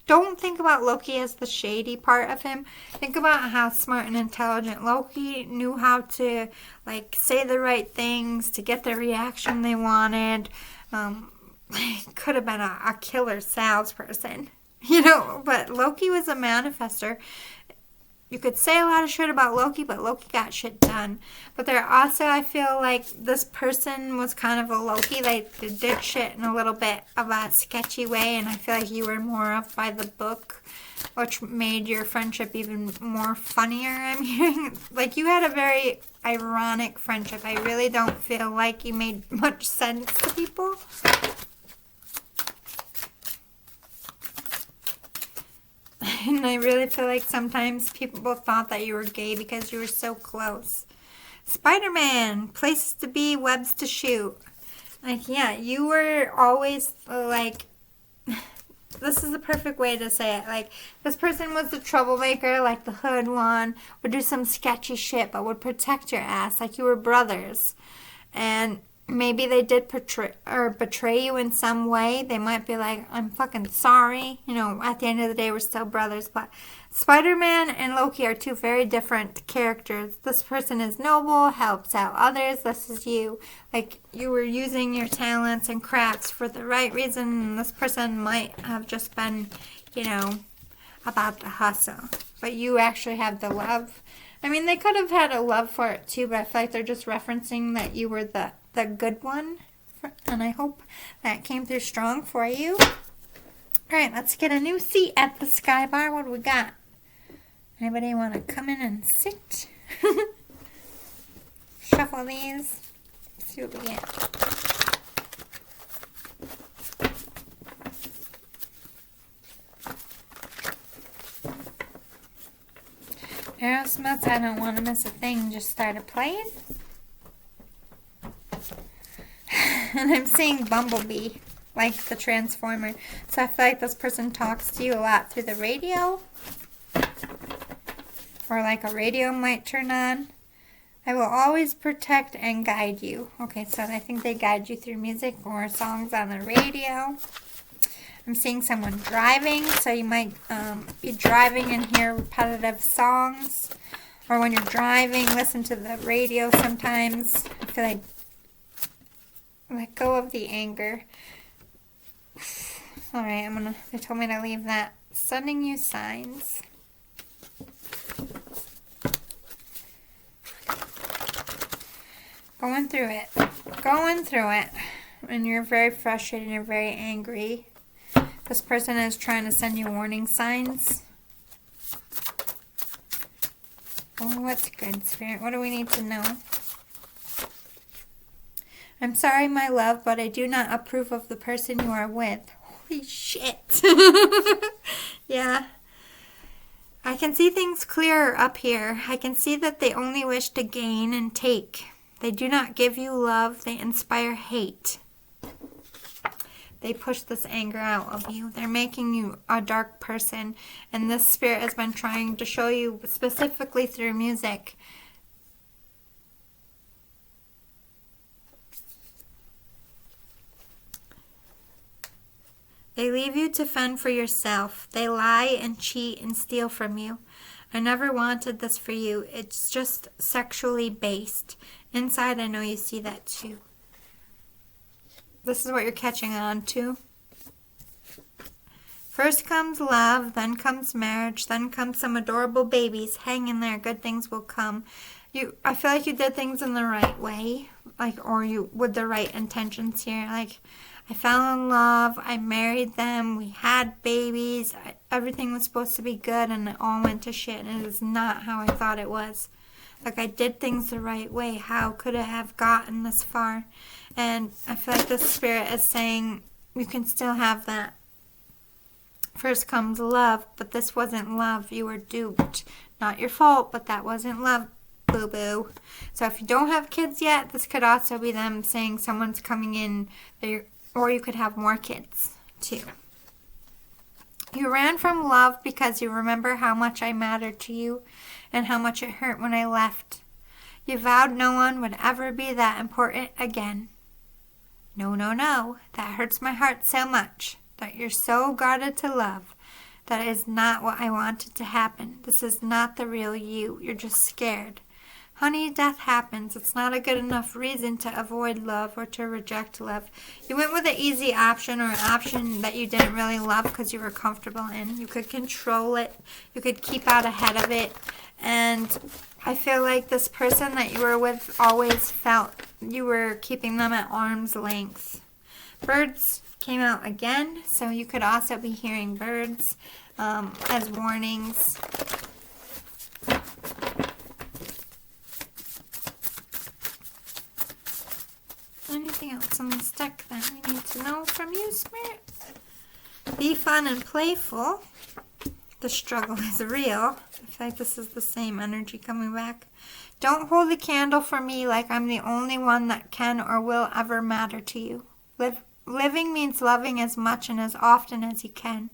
don't think about Loki as the shady part of him. Think about how smart and intelligent Loki knew how to, like, say the right things to get the reaction they wanted. Could have been a killer salesperson, but Loki was a manifester. You could say a lot of shit about Loki, but Loki got shit done. But there also, I feel like this person was kind of a Loki. They did shit in a little bit of a sketchy way, and I feel like you were more up by the book, which made your friendship even more funnier, I'm hearing. Like, you had a very ironic friendship. I really don't feel like you made much sense to people. And I really feel like sometimes people thought that you were gay because you were so close. Spider-Man, places to be, webs to shoot. Like, yeah, you were always like, this is the perfect way to say it. Like, this person was the troublemaker, like the hood one, would do some sketchy shit, but would protect your ass. Like, you were brothers. And maybe they did betray you in some way. They might be like, I'm fucking sorry. At the end of the day, we're still brothers. But Spider-Man and Loki are two very different characters. This person is noble, helps out others. This is you. Like, you were using your talents and crafts for the right reason. And this person might have just been, about the hustle. But you actually have the love. I mean, they could have had a love for it too, but I feel like they're just referencing that you were the the good one. And I hope that came through strong for you. All right, let's get a new seat at the Sky Bar. What do we got? Anybody want to come in and sit? Shuffle these. See what we get. Aerosmith's I Don't Want to Miss a Thing just started playing. And I'm seeing Bumblebee, like the Transformer. So I feel like this person talks to you a lot through the radio. Or like a radio might turn on. I will always protect and guide you. Okay, so I think they guide you through music or songs on the radio. I'm seeing someone driving, so you might be driving and hear repetitive songs. Or when you're driving, listen to the radio sometimes. I feel like let go of the anger. All right, they told me to leave that. Sending you signs. Going through it. And you're very frustrated, you're very angry. This person is trying to send you warning signs. Oh, what's good, Spirit? What do we need to know? I'm sorry, my love, but I do not approve of the person you are with. Holy shit. Yeah. I can see things clearer up here. I can see that they only wish to gain and take. They do not give you love. They inspire hate. They push this anger out of you. They're making you a dark person. And this spirit has been trying to show you, specifically through music, they leave you to fend for yourself. They lie and cheat and steal from you. I never wanted this for you. It's just sexually based. Inside, I know you see that too. This is what you're catching on to. First comes love, then comes marriage, then comes some adorable babies. Hang in there, good things will come. I feel like you did things in the right way, or you with the right intentions here. Like, I fell in love, I married them, we had babies, everything was supposed to be good, and it all went to shit, and it is not how I thought it was. Like, I did things the right way. How could it have gotten this far? And I feel like the spirit is saying you can still have that. First comes love, but this wasn't love. You were duped. Not your fault, but that wasn't love, boo-boo. So if you don't have kids yet, this could also be them saying someone's coming in, or you could have more kids, too. You ran from love because you remember how much I mattered to you and how much it hurt when I left. You vowed no one would ever be that important again. No, no, no. That hurts my heart so much that you're so guarded to love. That is not what I wanted to happen. This is not the real you. You're just scared. Honey, death happens. It's not a good enough reason to avoid love or to reject love. You went with an easy option, or an option that you didn't really love because you were comfortable in. You could control it. You could keep out ahead of it. And I feel like this person that you were with always felt you were keeping them at arm's length. Birds came out again, so you could also be hearing birds as warnings. Anything else on this deck that we need to know from you, Spirit? Be fun and playful. The struggle is real. I feel like this is the same energy coming back. Don't hold the candle for me like I'm the only one that can or will ever matter to you. Living means loving as much and as often as you can.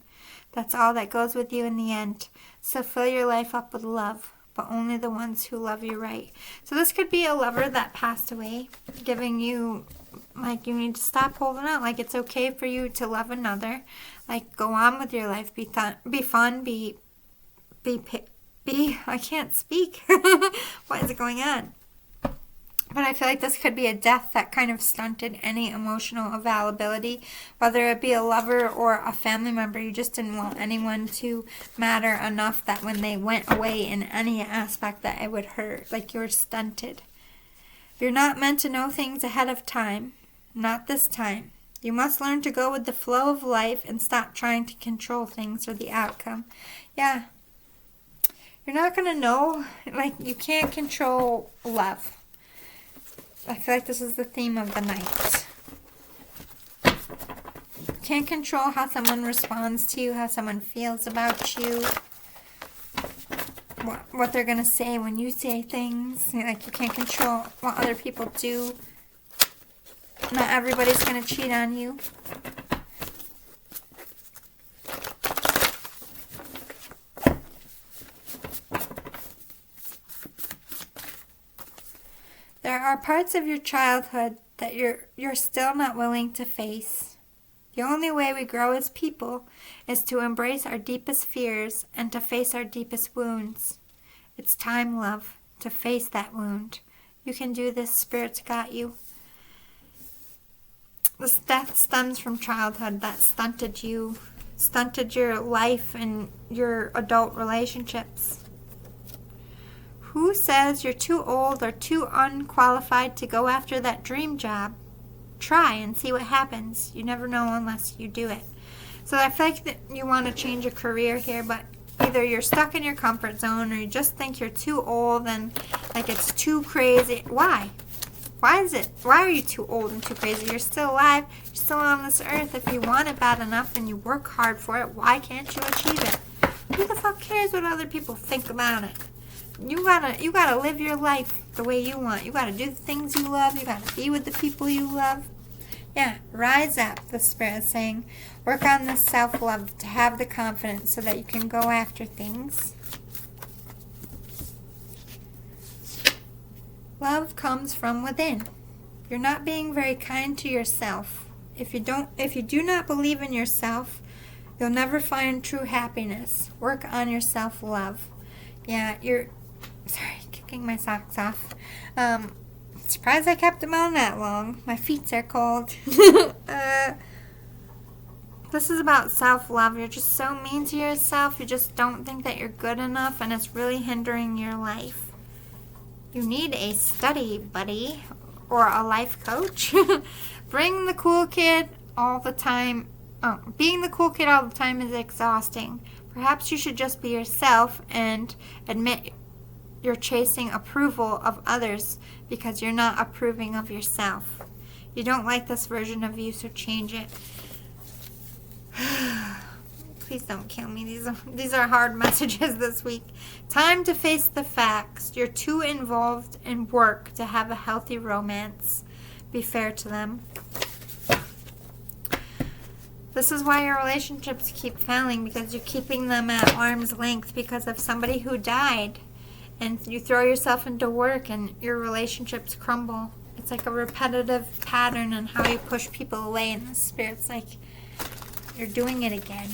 That's all that goes with you in the end. So fill your life up with love, but only the ones who love you right. So this could be a lover that passed away, giving you, like, you need to stop holding out. Like, it's okay for you to love another. Like, go on with your life. Be fun. Be. I can't speak. What is going on? But I feel like this could be a death that kind of stunted any emotional availability, whether it be a lover or a family member. You just didn't want anyone to matter enough that when they went away in any aspect that it would hurt, like you were stunted. You're not meant to know things ahead of time. Not this time. You must learn to go with the flow of life and stop trying to control things or the outcome. Yeah. You're not going to know. Like, you can't control love. I feel like this is the theme of the night. You can't control how someone responds to you, how someone feels about you, what they're going to say when you say things. Like, you can't control what other people do. Not everybody's going to cheat on you. There are parts of your childhood that you're still not willing to face. The only way we grow as people is to embrace our deepest fears and to face our deepest wounds. It's time, love, to face that wound. You can do this. Spirit's got you. This death stems from childhood that stunted your life and your adult relationships. Who says you're too old or too unqualified to go after that dream job? Try and see what happens. You never know unless you do it. So I feel like that you want to change a career here, but either you're stuck in your comfort zone or you just think you're too old and like it's too crazy. Why? Why are you too old and too crazy? You're still alive. You're still on this earth. If you want it bad enough and you work hard for it, why can't you achieve it? Who the fuck cares what other people think about it? You gotta live your life the way you want. You gotta do the things you love. You gotta be with the people you love. Yeah, rise up, the Spirit is saying. Work on this self-love to have the confidence so that you can go after things. Love comes from within. You're not being very kind to yourself. If you do not believe in yourself, you'll never find true happiness. Work on your self-love. Yeah, sorry, kicking my socks off. Surprised I kept them on that long. My feet are cold. This is about self-love. You're just so mean to yourself. You just don't think that you're good enough, and it's really hindering your life. You need a study buddy or a life coach. Bring the cool kid all the time. Being the cool kid all the time is exhausting. Perhaps you should just be yourself and admit you're chasing approval of others because you're not approving of yourself. You don't like this version of you, so change it. Please don't kill me. These are hard messages this week. Time to face the facts. You're too involved in work to have a healthy romance. Be fair to them. This is why your relationships keep failing, because you're keeping them at arm's length because of somebody who died. And you throw yourself into work and your relationships crumble. It's like a repetitive pattern on how you push people away, and the Spirit's like, you're doing it again.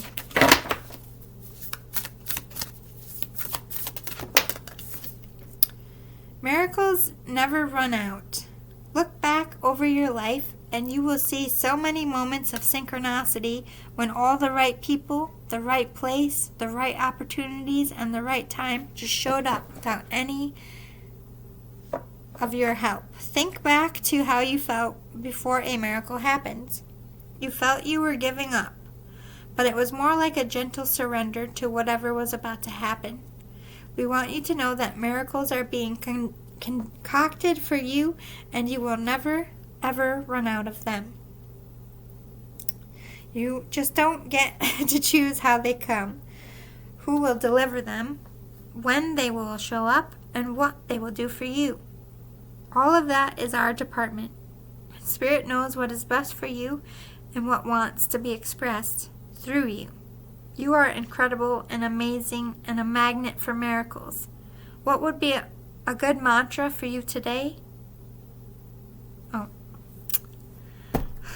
Miracles never run out. Look back over your life and you will see so many moments of synchronicity when all the right people, the right place, the right opportunities, and the right time just showed up without any of your help. Think back to how you felt before a miracle happened. You felt you were giving up, but it was more like a gentle surrender to whatever was about to happen. We want you to know that miracles are being concocted for you, and you will never, ever run out of them. You just don't get to choose how they come, who will deliver them, when they will show up, and what they will do for you. All of that is our department. Spirit knows what is best for you and what wants to be expressed through you. You are incredible and amazing and a magnet for miracles. What would be a good mantra for you today?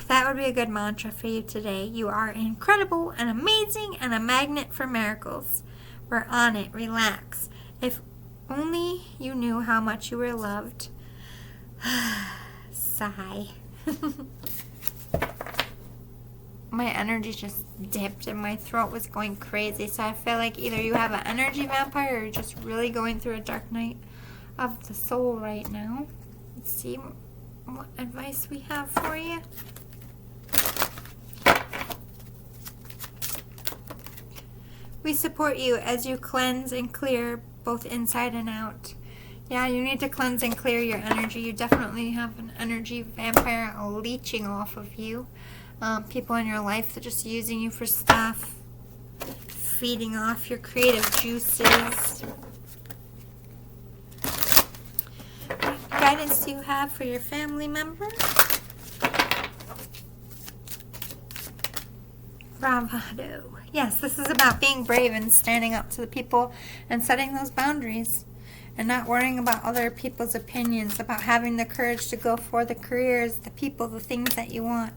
That would be a good mantra for you today. You are incredible and amazing and a magnet for miracles. We're on it. Relax. If only you knew how much you were loved. Sigh. My energy just dipped and my throat was going crazy. So I feel like either you have an energy vampire or you're just really going through a dark night of the soul right now. Let's see what advice we have for you. We support you as you cleanse and clear both inside and out. Yeah, you need to cleanse and clear your energy. You definitely have an energy vampire leeching off of you. People in your life that are just using you for stuff, feeding off your creative juices. What guidance do you have for your family member? Bravado. Yes, this is about being brave and standing up to the people and setting those boundaries and not worrying about other people's opinions, about having the courage to go for the careers, the people, the things that you want,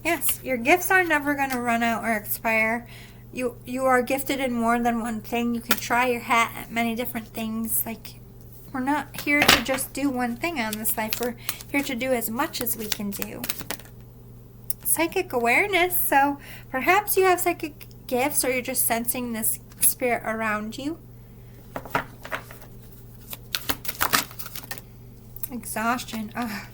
Yes, your gifts are never going to run out or expire. You are gifted in more than one thing. You can try your hat at many different things. Like, we're not here to just do one thing on this life. We're here to do as much as we can do. Psychic awareness. So perhaps you have psychic gifts, or you're just sensing this spirit around you. Exhaustion. Ugh.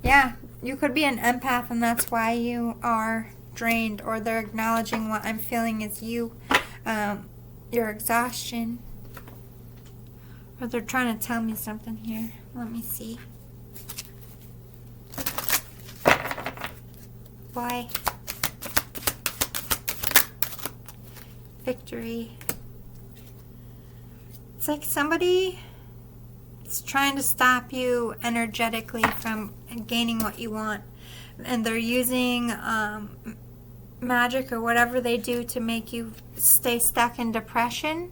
Yeah, you could be an empath, and that's why you are drained, or they're acknowledging what I'm feeling is you, your exhaustion. Or they're trying to tell me something here. Let me see. Why? Victory. It's like somebody is trying to stop you energetically from gaining what you want. And they're using magic or whatever they do to make you stay stuck in depression,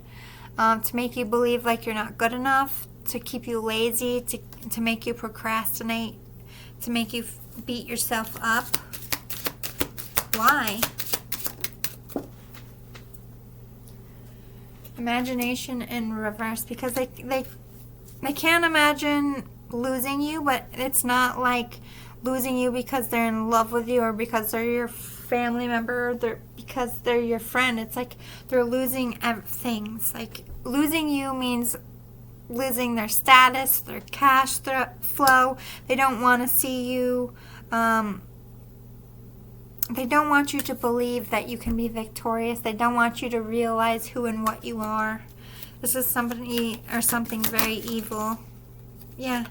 to make you believe like you're not good enough, to keep you lazy, to make you procrastinate, to make you beat yourself up. Why? Imagination in reverse, because they can't imagine losing you, but it's not like losing you because they're in love with you or because they're your family member or because they're your friend. It's like they're losing things. Like, losing you means losing their status, their cash flow. They don't want to see you. They don't want you to believe that you can be victorious. They don't want you to realize who and what you are. This is somebody or something very evil. Yeah.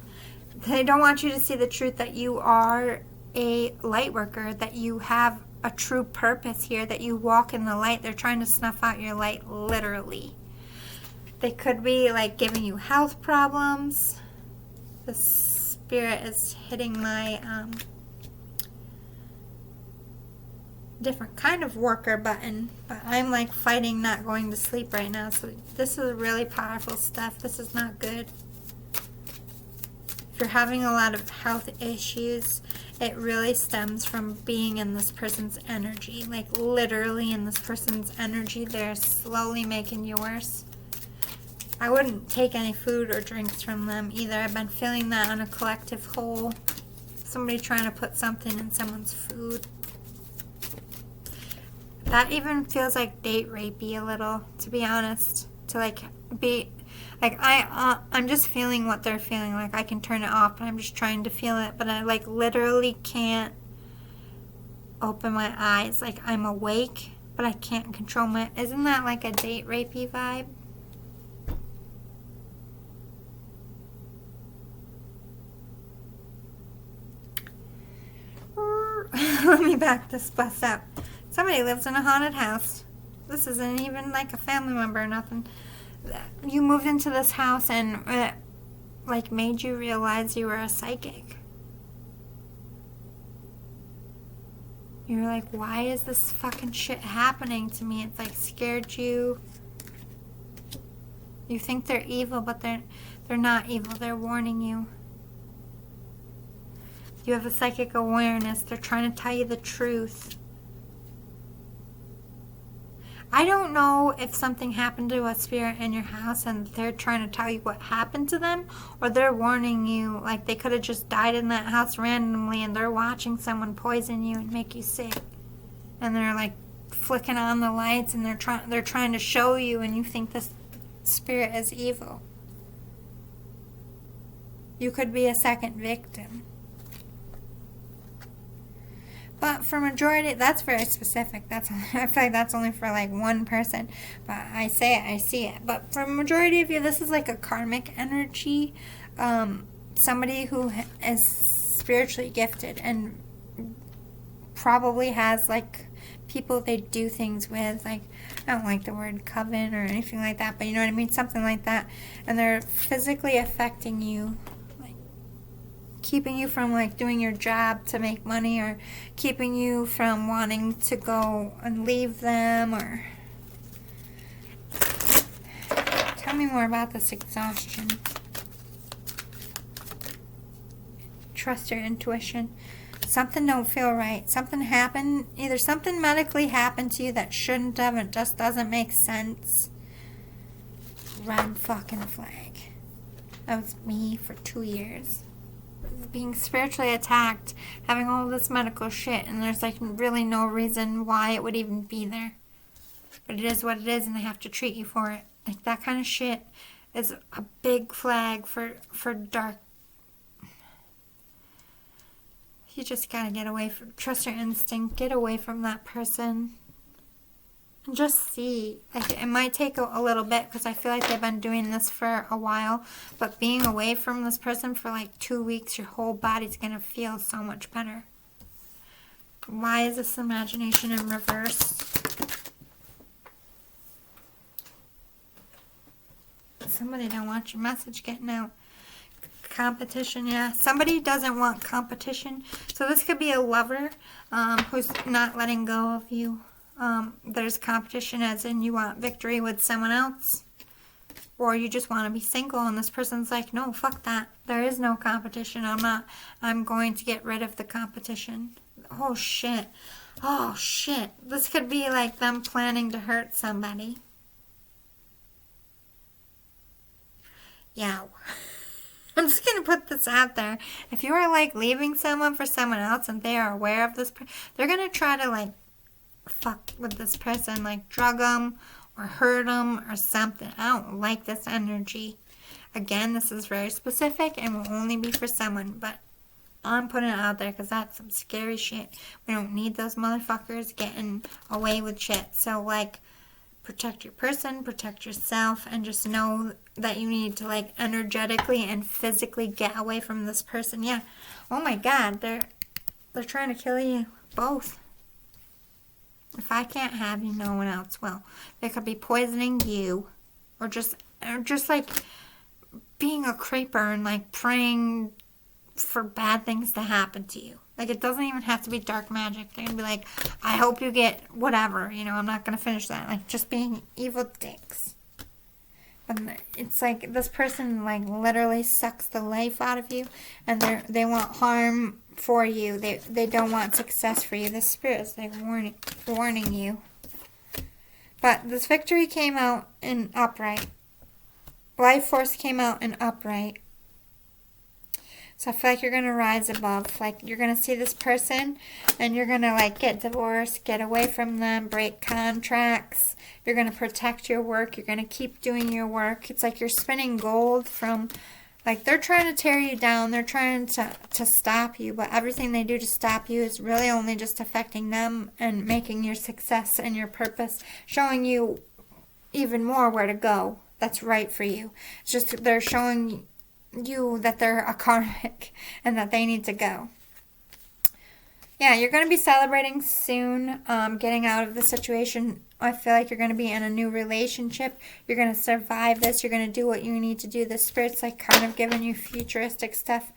They don't want you to see the truth that you are a light worker, that you have a true purpose here, that you walk in the light. They're trying to snuff out your light, literally. They could be like giving you health problems. The spirit is hitting my different kind of worker button, but I'm like fighting not going to sleep right now. So this is really powerful stuff. This is not good. If you're having a lot of health issues, it really stems from being in this person's energy. Like, literally in this person's energy, they're slowly making you worse. I wouldn't take any food or drinks from them either. I've been feeling that on a collective whole. Somebody trying to put something in someone's food. That even feels like date rapey a little, to be honest. To like be, like, I'm just feeling what they're feeling. Like, I can turn it off, but I'm just trying to feel it. But I like literally can't open my eyes. Like, I'm awake, but I can't control my, isn't that like a date rapey vibe? Let me back this bus up. Somebody lives in a haunted house. This isn't even like a family member or nothing. You moved into this house and it like made you realize you were a psychic. You're like, why is this fucking shit happening to me? It's like scared you. You think they're evil, but they're not evil. They're warning you. You have a psychic awareness. They're trying to tell you the truth. I don't know if something happened to a spirit in your house and they're trying to tell you what happened to them, or they're warning you, like they could have just died in that house randomly and they're watching someone poison you and make you sick. And they're like flicking on the lights and they're trying to show you, and you think this spirit is evil. You could be a second victim. But for majority, that's very specific. I feel like that's only for like one person. But I say it, I see it. But for majority of you, this is like a karmic energy. Somebody who is spiritually gifted and probably has like people they do things with. Like, I don't like the word coven or anything like that, but you know what I mean? Something like that. And they're physically affecting you. Keeping you from like doing your job to make money, or keeping you from wanting to go and leave them, or tell me more about this exhaustion. Trust your intuition. Something don't feel right. Something happened. Either something medically happened to you that shouldn't have. It just doesn't make sense. Red fucking flag. That was me for 2 years. Being spiritually attacked, having all this medical shit, and there's like really no reason why it would even be there. But it is what it is, and they have to treat you for it. Like, that kind of shit is a big flag for dark. You just gotta get away from, trust your instinct, get away from that person. And just see. Like, it might take a little bit, because I feel like they've been doing this for a while. But being away from this person for like 2 weeks, your whole body's going to feel so much better. Why is this imagination in reverse? Somebody don't want your message getting out. Competition, yeah. Somebody doesn't want competition. So this could be a lover who's not letting go of you. There's competition as in you want victory with someone else, or you just want to be single, and this person's like, no, fuck that. There is no competition. I'm going to get rid of the competition. Oh shit. Oh shit. This could be like them planning to hurt somebody. Yeah. I'm just going to put this out there. If you are like leaving someone for someone else and they are aware of this, they're going to try to like fuck with this person, like drug them or hurt them or something. I don't like this energy. Again, this is very specific and will only be for someone, but I'm putting it out there because that's some scary shit. We don't need those motherfuckers getting away with shit. So like, protect your person, protect yourself, and just know that you need to like energetically and physically get away from this person. Yeah. Oh my God, they're trying to kill you both. If I can't have you, no one else will. They could be poisoning you, or just like being a creeper and like praying for bad things to happen to you. Like, it doesn't even have to be dark magic. They're gonna be like, I hope you get whatever. You know, I'm not gonna finish that. Like, just being evil dicks. But it's like this person like literally sucks the life out of you, and they want harm for you. They don't want success for you. The spirit is like warning you. But this victory came out in upright. Life force came out in upright. So I feel like you're going to rise above. Like, you're going to see this person and you're going to like get divorced, get away from them, break contracts. You're going to protect your work. You're going to keep doing your work. It's like you're spinning gold from, like, they're trying to tear you down. They're trying to stop you. But everything they do to stop you is really only just affecting them and making your success and your purpose, showing you even more where to go. That's right for you. It's just they're showing you that they're a karmic and that they need to go. Yeah, you're going to be celebrating soon, getting out of the situation. I feel like you're going to be in a new relationship. You're going to survive this. You're going to do what you need to do. The Spirit's like kind of giving you futuristic stuff.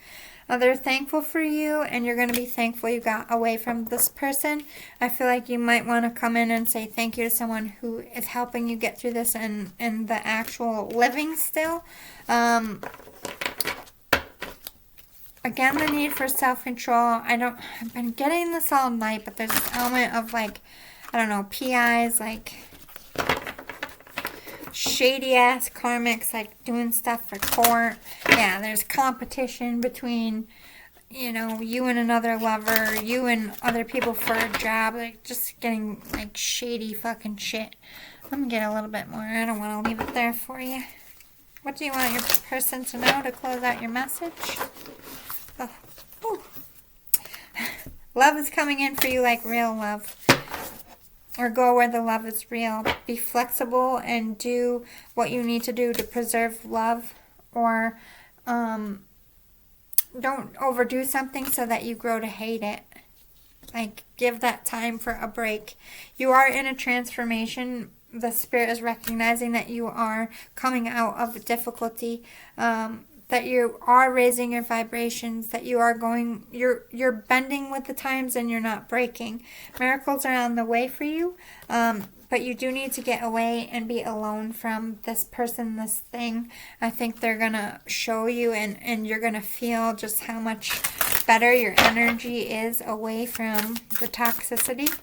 They're thankful for you, and you're going to be thankful you got away from this person. I feel like you might want to come in and say thank you to someone who is helping you get through this and the actual living still. Again, the need for self-control. I've been getting this all night, but there's this element of like, I don't know, PIs, like shady-ass karmics, like doing stuff for court. Yeah, there's competition between, you know, you and another lover, you and other people for a job. Like, just getting like shady fucking shit. Let me get a little bit more. I don't want to leave it there for you. What do you want your person to know to close out your message? Oh. Ooh. Love is coming in for you like real love. Or go where the love is real. Be flexible and do what you need to do to preserve love. Or don't overdo something so that you grow to hate it. Like, give that time for a break. You are in a transformation. The Spirit is recognizing that you are coming out of difficulty, that you are raising your vibrations, that you are going, you're bending with the times and you're not breaking. Miracles are on the way for you, but you do need to get away and be alone from this person, this thing. I think they're going to show you, and you're going to feel just how much better your energy is away from the toxicity.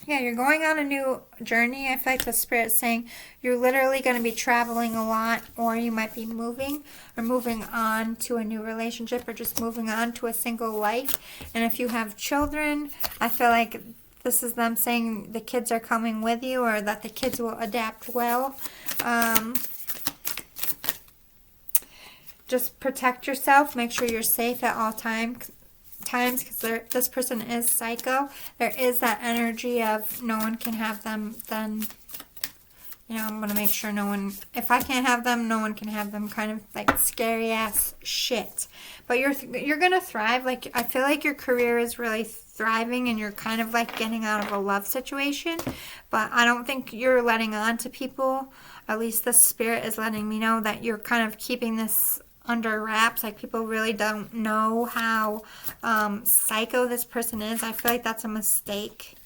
Yeah, you're going on a new journey. I feel like the Spirit's saying you're literally going to be traveling a lot, or you might be moving or moving on to a new relationship, or just moving on to a single life. And if you have children, I feel like this is them saying the kids are coming with you, or that the kids will adapt well. Just protect yourself. Make sure you're safe at all times, because this person is psycho. There is that energy of no one can have them, then, I'm going to make sure no one, if I can't have them, no one can have them, kind of like scary ass shit. But you're going to thrive. Like, I feel like your career is really thriving, and you're kind of like getting out of a love situation, but I don't think you're letting on to people. At least the Spirit is letting me know that you're kind of keeping this under wraps. Like, people really don't know how psycho this person is. I feel like that's a mistake.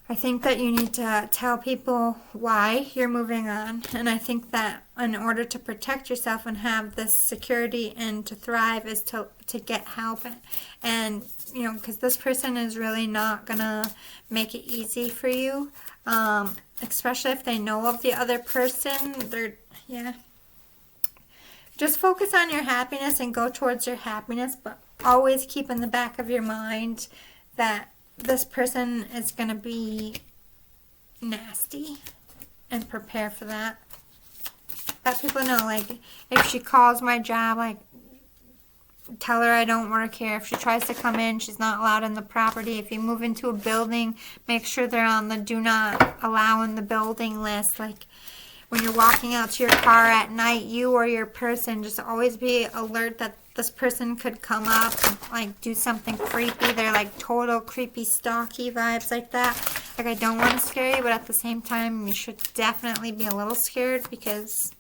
I think that you need to tell people why you're moving on, and I think that in order to protect yourself and have this security and to thrive is to get help. And because this person is really not gonna make it easy for you, especially if they know of the other person. Just focus on your happiness and go towards your happiness, but always keep in the back of your mind that this person is going to be nasty, and prepare for that. Let people know, like, if she calls my job, like, tell her I don't work here. If she tries to come in, she's not allowed in the property. If you move into a building, make sure they're on the do not allow in the building list. Like, when you're walking out to your car at night, you or your person, just always be alert that this person could come up and, like, do something creepy. They're, like, total creepy, stalky vibes like that. Like, I don't want to scare you, but at the same time, you should definitely be a little scared, because,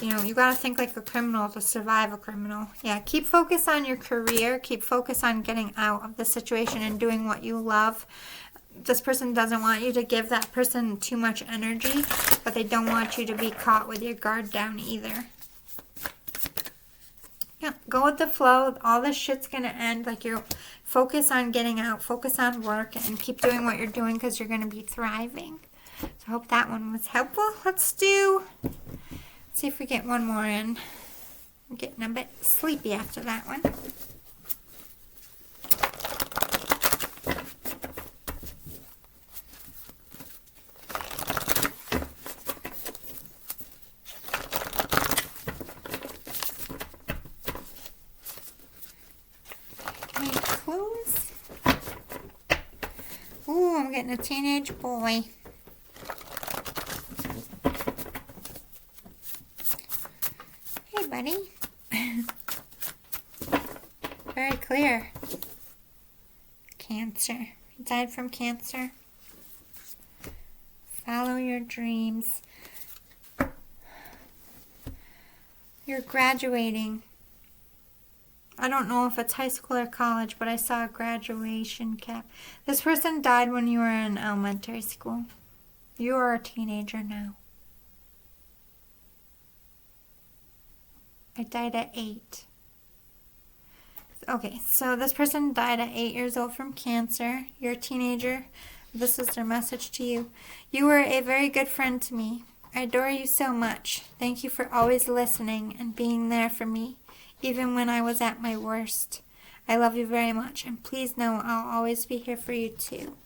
you got to think like a criminal to survive a criminal. Yeah, keep focus on your career. Keep focus on getting out of the situation and doing what you love. This person doesn't want you to give that person too much energy, but they don't want you to be caught with your guard down either. Yeah, go with the flow. All this shit's going to end. Like, you focus on getting out, focus on work, and keep doing what you're doing, because you're going to be thriving. So I hope that one was helpful. Let's see if we get one more in. I'm getting a bit sleepy after that one. Ooh, I'm getting a teenage boy. Hey, buddy. Very clear. Cancer. He died from cancer. Follow your dreams. You're graduating. I don't know if it's high school or college, but I saw a graduation cap. This person died when you were in elementary school. You are a teenager now. I died at 8. Okay, so this person died at 8 years old from cancer. You're a teenager. This is their message to you. You were a very good friend to me. I adore you so much. Thank you for always listening and being there for me, even when I was at my worst. I love you very much, and please know I'll always be here for you too.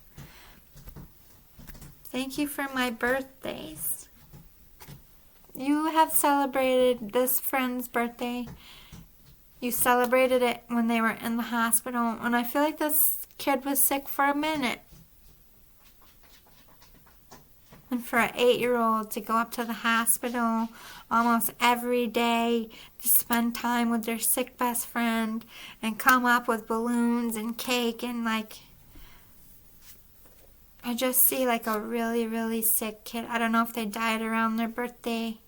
Thank you for my birthdays. You have celebrated this friend's birthday. You celebrated it when they were in the hospital, and I feel like this kid was sick for a minute. And for an 8-year-old to go up to the hospital almost every day to spend time with their sick best friend and come up with balloons and cake and like, I just see like a really, really sick kid. I don't know if they died around their birthday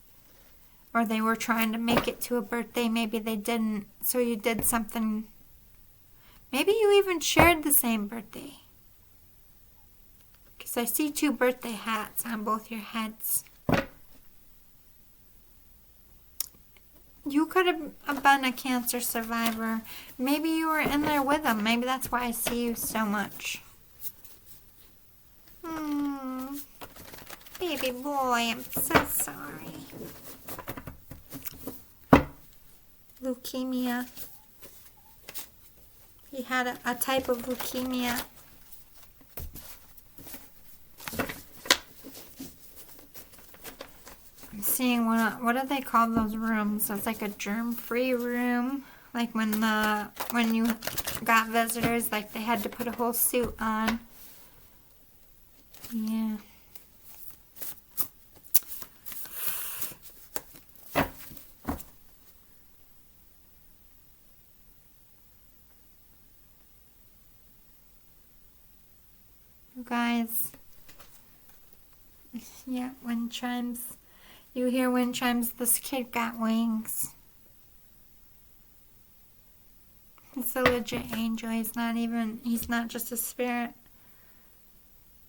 or they were trying to make it to a birthday. Maybe they didn't. So you did something. Maybe you even shared the same birthday. Because I see 2 birthday hats on both your heads. You could have been a cancer survivor. Maybe you were in there with them. Maybe that's why I see you so much. Baby boy, I'm so sorry. Leukemia. He had a type of leukemia. I'm seeing what do they call those rooms? It's like a germ-free room. Like when you got visitors, like they had to put a whole suit on. Yeah. You guys. Yeah, wind chimes. You hear wind chimes. This kid got wings. He's a legit angel. He's not just a spirit.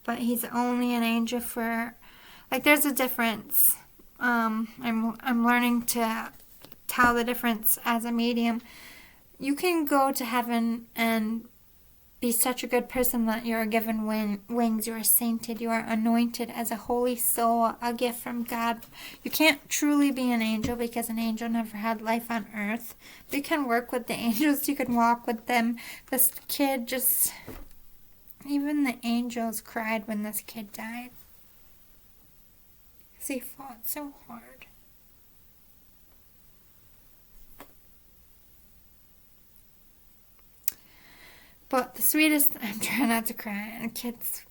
But he's only an angel for, like, there's a difference. I'm learning to tell the difference as a medium. You can go to heaven and be such a good person that you are given wings. You are sainted. You are anointed as a holy soul, a gift from God. You can't truly be an angel because an angel never had life on earth. But you can work with the angels. You can walk with them. This kid just... Even the angels cried when this kid died. Because he fought so hard. But the sweetest, I'm trying not to cry, and kids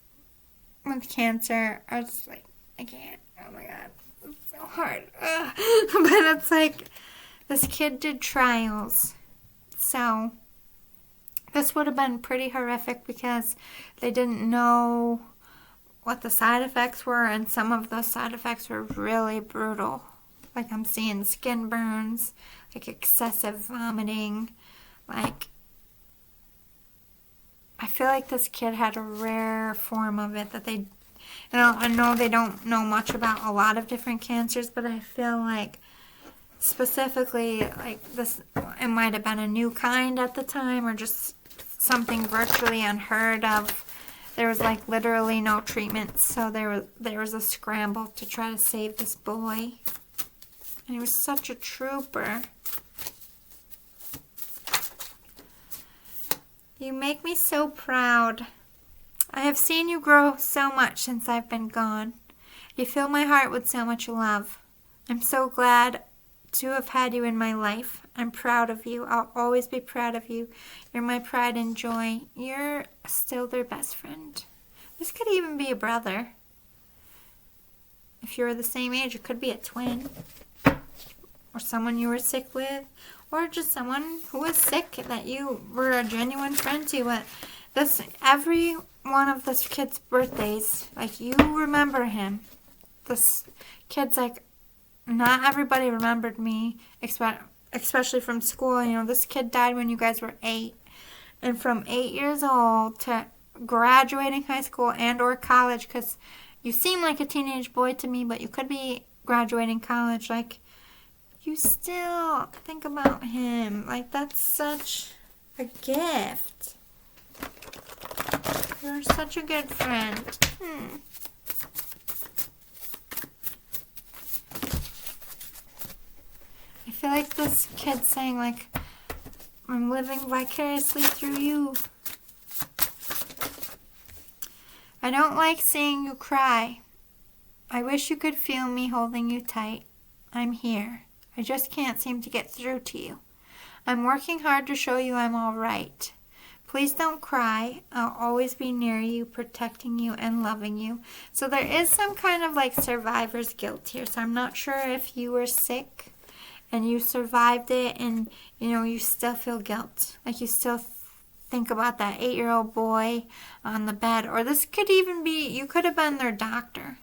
with cancer are just like, I can't, oh my god, it's so hard. Ugh. But it's like, this kid did trials. So, this would have been pretty horrific because they didn't know what the side effects were, and some of those side effects were really brutal. Like I'm seeing skin burns, like excessive vomiting, like I feel like this kid had a rare form of it that they, I know they don't know much about a lot of different cancers, but I feel like specifically like this, it might have been a new kind at the time or just something virtually unheard of. There was like literally no treatment, so there was a scramble to try to save this boy. And he was such a trooper. You make me so proud. I have seen you grow so much since I've been gone. You fill my heart with so much love. I'm so glad to have had you in my life. I'm proud of you. I'll always be proud of you. You're my pride and joy. You're still their best friend. This could even be a brother. If you're the same age, it could be a twin. Or someone you were sick with. Or just someone who was sick that you were a genuine friend to. But this, every one of this kid's birthdays, like you remember him. This kid's like, not everybody remembered me, especially from school. You know, this kid died when you guys were 8. And from 8 years old to graduating high school and or college, because you seem like a teenage boy to me, but you could be graduating college, like, you still think about him. Like, that's such a gift. You're such a good friend. I feel like this kid's saying, like, I'm living vicariously through you. I don't like seeing you cry. I wish you could feel me holding you tight. I'm here. I just can't seem to get through to you. I'm working hard to show you I'm all right. Please don't cry. I'll always be near you, protecting you and loving you. So there is some kind of like survivor's guilt here. So I'm not sure if you were sick and you survived it and, you know, you still feel guilt. Like you still think about that 8-year-old boy on the bed. Or this could even be, you could have been their doctor.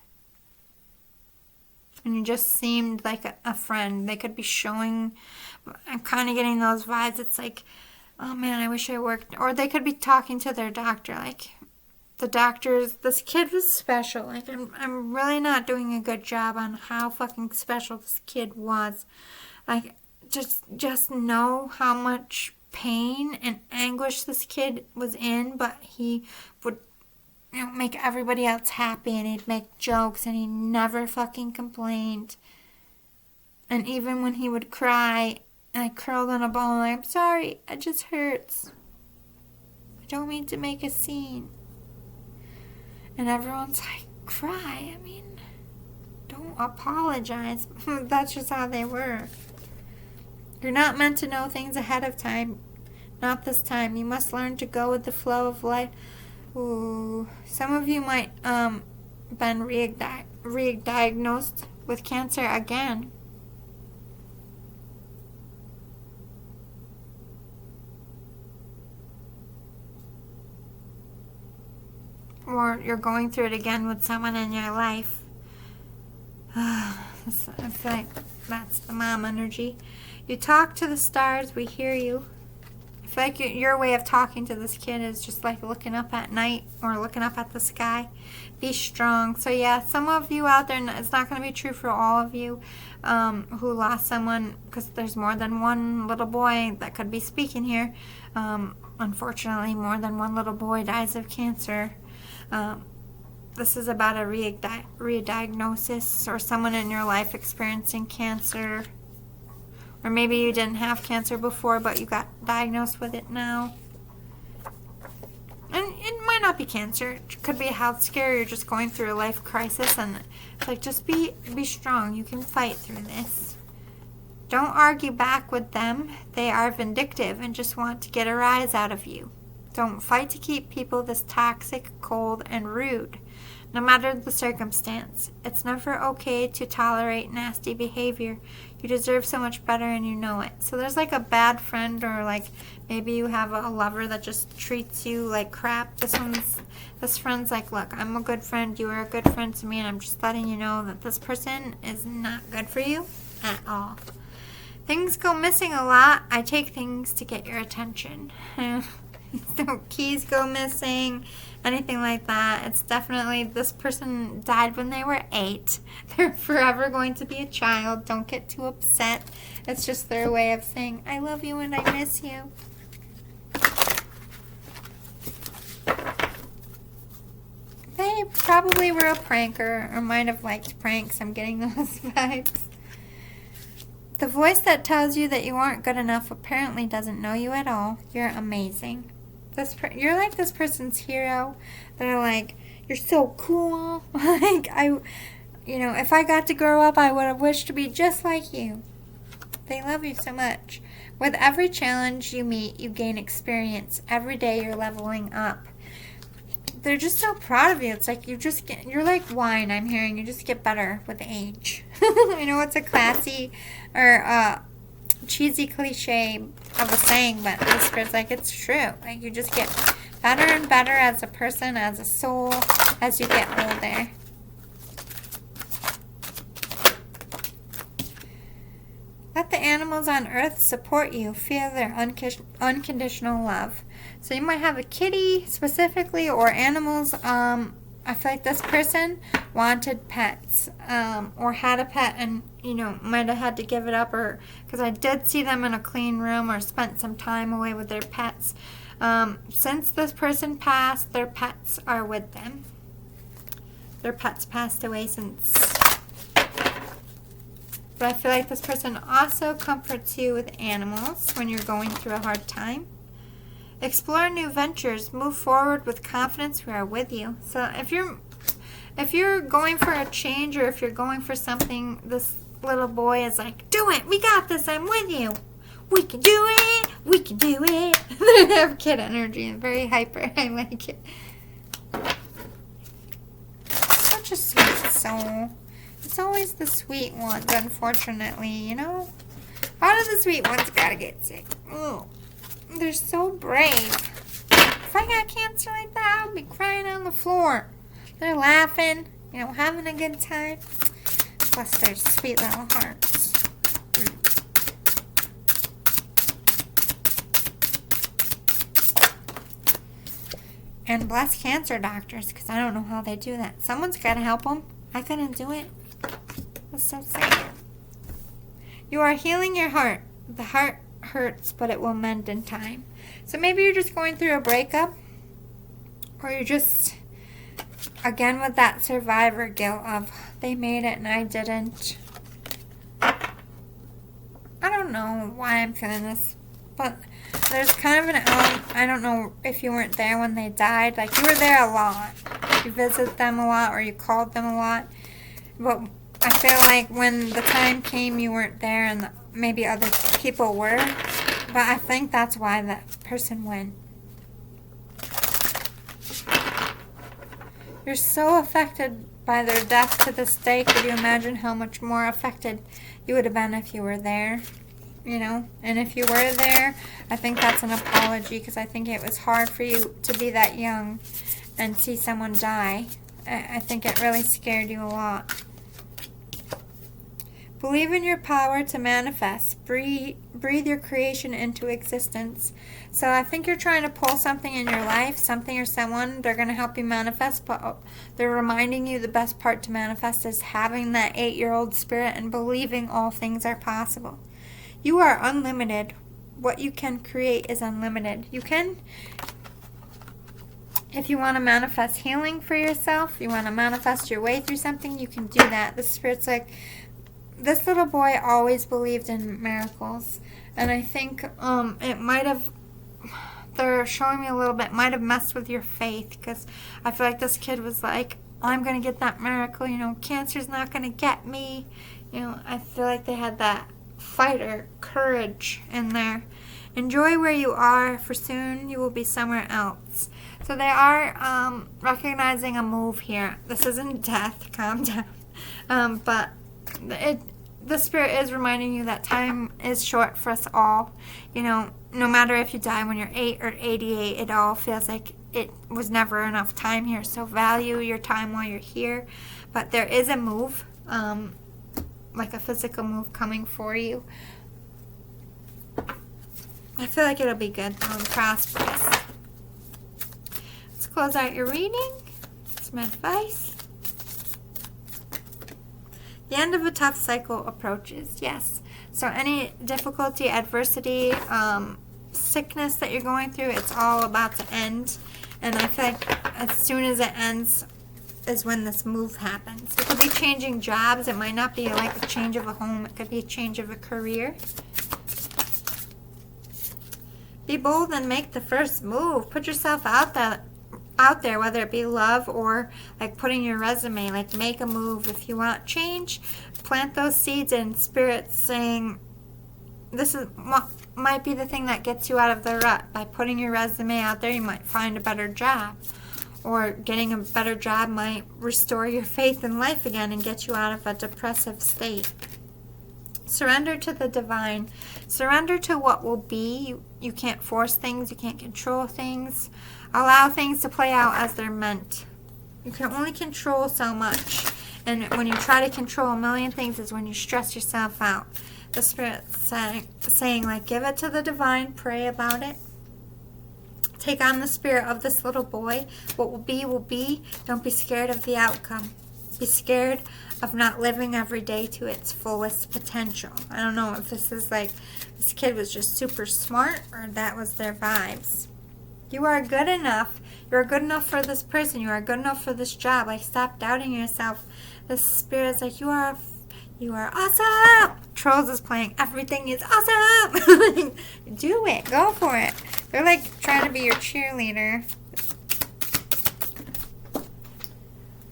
And you just seemed like a friend. They could be showing, I'm kind of getting those vibes. It's like, oh man, I wish I worked. Or they could be talking to their doctor. Like, the doctors, this kid was special. Like, I'm really not doing a good job on how fucking special this kid was. Like, just know how much pain and anguish this kid was in, but he would, you know, make everybody else happy, and he'd make jokes, and he never fucking complained. And even when he would cry, and I curled in a ball, and I'm sorry, it just hurts. I don't mean to make a scene. And everyone's like, cry. I mean, don't apologize. That's just how they were. You're not meant to know things ahead of time. Not this time. You must learn to go with the flow of life. Ooh, some of you might been re-diagnosed with cancer again. Or you're going through it again with someone in your life. I feel like that's the mom energy. You talk to the stars, we hear you. I feel like your way of talking to this kid is just like looking up at night or looking up at the sky. Be strong. So yeah, some of you out there, it's not going to be true for all of you who lost someone, because there's more than one little boy that could be speaking here. Unfortunately, more than one little boy dies of cancer. This is about a re-diagnosis, or someone in your life experiencing cancer. Or maybe you didn't have cancer before, but you got diagnosed with it now. And it might not be cancer. It could be a health scare. You're just going through a life crisis. And it's like, just be strong. You can fight through this. Don't argue back with them. They are vindictive and just want to get a rise out of you. Don't fight to keep people this toxic, cold, and rude. No matter the circumstance, it's never okay to tolerate nasty behavior. You deserve so much better and you know it. So there's like a bad friend, or like maybe you have a lover that just treats you like crap. This friend's like, look, I'm a good friend. You are a good friend to me, and I'm just letting you know that this person is not good for you at all. Things go missing a lot. I take things to get your attention. So keys go missing, anything like that. It's definitely, this person died when they were 8. They're forever going to be a child. Don't get too upset. It's just their way of saying, I love you and I miss you. They probably were a pranker, or might have liked pranks. I'm getting those vibes. The voice that tells you that you aren't good enough apparently doesn't know you at all. You're amazing. You're like this person's hero. They're like, you're so cool. Like, if I got to grow up, I would have wished to be just like you. They love you so much. With every challenge you meet, you gain experience. Every day you're leveling up. They're just so proud of you. It's like you're like wine, I'm hearing. You just get better with age. I know it's a classy or cheesy cliche of a saying, but this feels like it's true. Like, you just get better and better as a person, as a soul, as you get older. Let the animals on earth support you. Feel their unconditional love. So you might have a kitty specifically, or animals. I feel like this person wanted pets, or had a pet and, might have had to give it up, or because I did see them in a clean room or spent some time away with their pets. Since this person passed, their pets are with them. Their pets passed away since. But I feel like this person also comforts you with animals when you're going through a hard time. Explore new ventures. Move forward with confidence. We are with you. So if you're going for a change, or if you're going for something, this little boy is like, do it. We got this. I'm with you. We can do it. We can do it. They have kid energy and very hyper. I like it. Such a sweet soul. It's always the sweet ones, unfortunately, you know? All of the sweet ones gotta get sick. Oh, they're so brave. If I got cancer like that, I'd be crying on the floor. They're laughing, you know, having a good time. Plus their sweet little hearts. And bless cancer doctors, because I don't know how they do that. Someone's got to help them. I couldn't do it. That's so sad. You are healing your heart. The heart hurts, but it will mend in time. So maybe you're just going through a breakup, or you're just, again, with that survivor guilt of, they made it and I didn't. I don't know why I'm feeling this, but there's kind of an element, I don't know if you weren't there when they died. Like, you were there a lot. You visited them a lot, or you called them a lot. But I feel like when the time came, you weren't there, and maybe other people were. But I think that's why that person went. You're so affected by their death to this day. Could you imagine how much more affected you would have been if you were there? You know, and if you were there, I think that's an apology, because I think it was hard for you to be that young and see someone die. I think it really scared you a lot. Believe in your power to manifest. Breathe your creation into existence. So I think you're trying to pull something in your life, something or someone. They're going to help you manifest, but they're reminding you the best part to manifest is having that 8-year-old spirit and believing all things are possible. You are unlimited. What you can create is unlimited. You can, if you want to manifest healing for yourself, you want to manifest your way through something, you can do that. The Spirit's like, this little boy always believed in miracles. And I think it might have, they're showing me a little bit, might have messed with your faith. Because I feel like this kid was like, I'm going to get that miracle. You know, cancer's not going to get me. You know, I feel like they had that fighter courage in there. Enjoy where you are, for soon you will be somewhere else. So they are recognizing a move here. This isn't death, calm down. But the Spirit is reminding you that time is short for us all. You know, no matter if you die when you're 8 or 88, it all feels like it was never enough time here. So value your time while you're here. But there is a move, like a physical move coming for you. I feel like it'll be good, prosperous. Let's close out your reading. Some advice. The end of a tough cycle approaches. Yes. So any difficulty, adversity, sickness that you're going through, it's all about to end. And I feel like as soon as it ends is when this move happens. It could be changing jobs. It might not be like a change of a home. It could be a change of a career. Be bold and make the first move. Put yourself out there, whether it be love or like putting your resume. Like, make a move. If you want change, plant those seeds in. Spirit saying, this is might be the thing that gets you out of the rut. By putting your resume out there, you might find a better job. Or getting a better job might restore your faith in life again and get you out of a depressive state. Surrender to the divine. Surrender to what will be. You can't force things. You can't control things. Allow things to play out as they're meant. You can only control so much. And when you try to control a million things is when you stress yourself out. The Spirit's saying, like, give it to the divine. Pray about it. Take on the spirit of this little boy. What will be, will be. Don't be scared of the outcome. Be scared of not living every day to its fullest potential. I don't know if this is like, this kid was just super smart or that was their vibes. You are good enough. You are good enough for this person. You are good enough for this job. Like, stop doubting yourself. The Spirit's like, you are awesome. Trolls is playing. Everything is awesome. Do it. Go for it. They're like trying to be your cheerleader.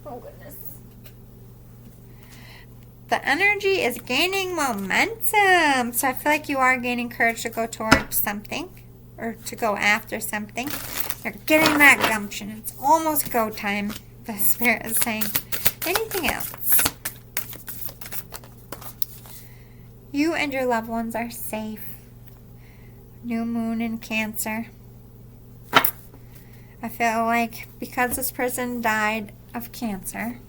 Oh, goodness. the energy is gaining momentum. So I feel like you are gaining courage to go towards something or to go after something. You're getting that gumption. It's almost go time, the Spirit is saying. Anything else? You and your loved ones are safe. New moon in Cancer. I feel like because this person died of cancer,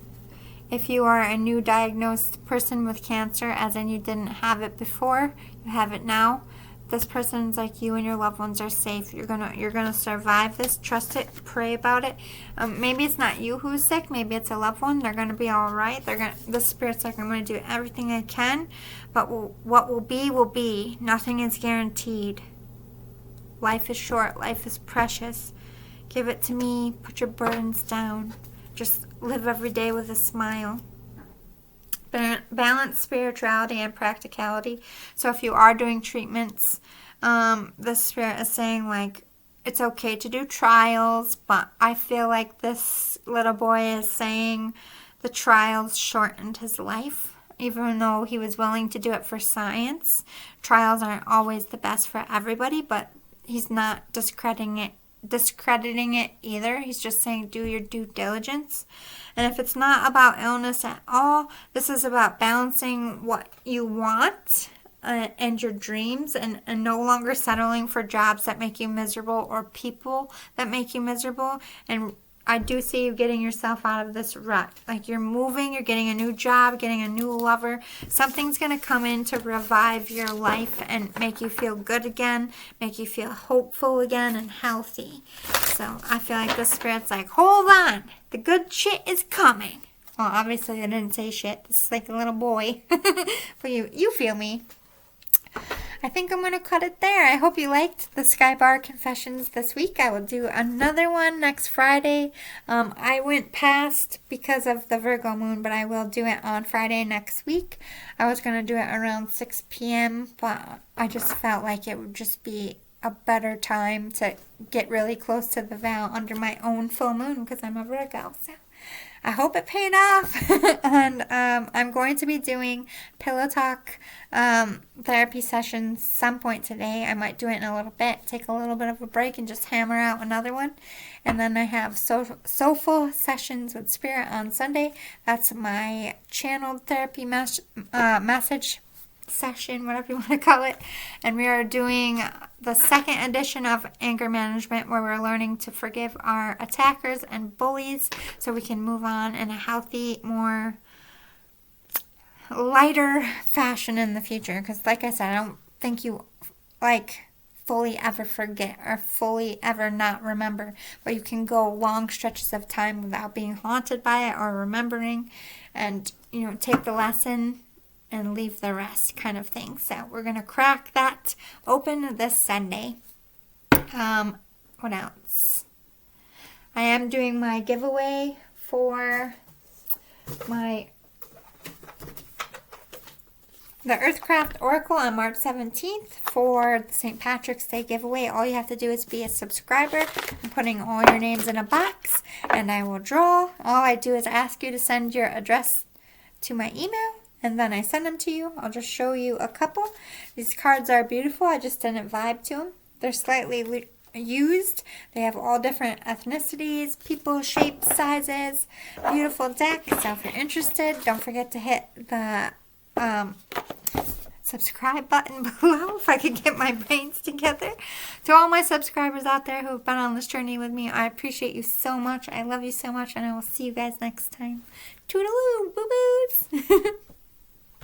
if you are a new diagnosed person with cancer, as in you didn't have it before, you have it now, this person's like, you and your loved ones are safe. You're gonna survive this. Trust it. Pray about it. Maybe it's not you who's sick. Maybe it's a loved one. They're gonna be all right. The Spirit's like, I'm gonna do everything I can, but what will be will be. Nothing is guaranteed. Life is short. Life is precious. Give it to me. Put your burdens down. Just live every day with a smile. Balance spirituality and practicality. So if you are doing treatments, the Spirit is saying, like, it's okay to do trials, but I feel like this little boy is saying the trials shortened his life. Even though he was willing to do it for science, trials aren't always the best for everybody, but he's not discrediting it either. He's just saying, do your due diligence. And if it's not about illness at all, this is about balancing what you want and your dreams, and no longer settling for jobs that make you miserable or people that make you miserable. And I do see you getting yourself out of this rut. Like, you're moving, you're getting a new job, getting a new lover. Something's going to come in to revive your life and make you feel good again, make you feel hopeful again and healthy. So I feel like the Spirit's like, hold on, the good shit is coming. Well, obviously I didn't say shit. This is like a little boy. But you feel me. I think I'm going to cut it there. I hope you liked the Sky Bar Confessions this week. I will do another one next Friday. I went past because of the Virgo moon, but I will do it on Friday next week. I was going to do it around 6 p.m., but I just felt like it would just be a better time to get really close to the vow under my own full moon because I'm a Virgo. So I hope it paid off. And I'm going to be doing pillow talk therapy sessions some point today. I might do it in a little bit, take a little bit of a break and just hammer out another one. And then I have soulful sessions with Spirit on Sunday. That's my channeled therapy message session, whatever you want to call it. And we are doing the second edition of anger management, where we're learning to forgive our attackers and bullies so we can move on in a healthy, more lighter fashion in the future. Because like I said, I don't think you fully ever forget or fully ever not remember, but you can go long stretches of time without being haunted by it or remembering, and take the lesson and leave the rest, kind of thing. So we're going to crack that open this Sunday. What else? I am doing my giveaway for the Earthcraft Oracle on March 17th for the St. Patrick's Day giveaway. All you have to do is be a subscriber. I'm putting all your names in a box and I will draw. All I do is ask you to send your address to my email, and then I send them to you. I'll just show you a couple. These cards are beautiful. I just didn't vibe to them. They're slightly used. They have all different ethnicities, people, shapes, sizes. Beautiful deck. So if you're interested, don't forget to hit the subscribe button below if I could get my brains together. To all my subscribers out there who have been on this journey with me, I appreciate you so much. I love you so much, and I will see you guys next time. Toodaloo, boo-boos!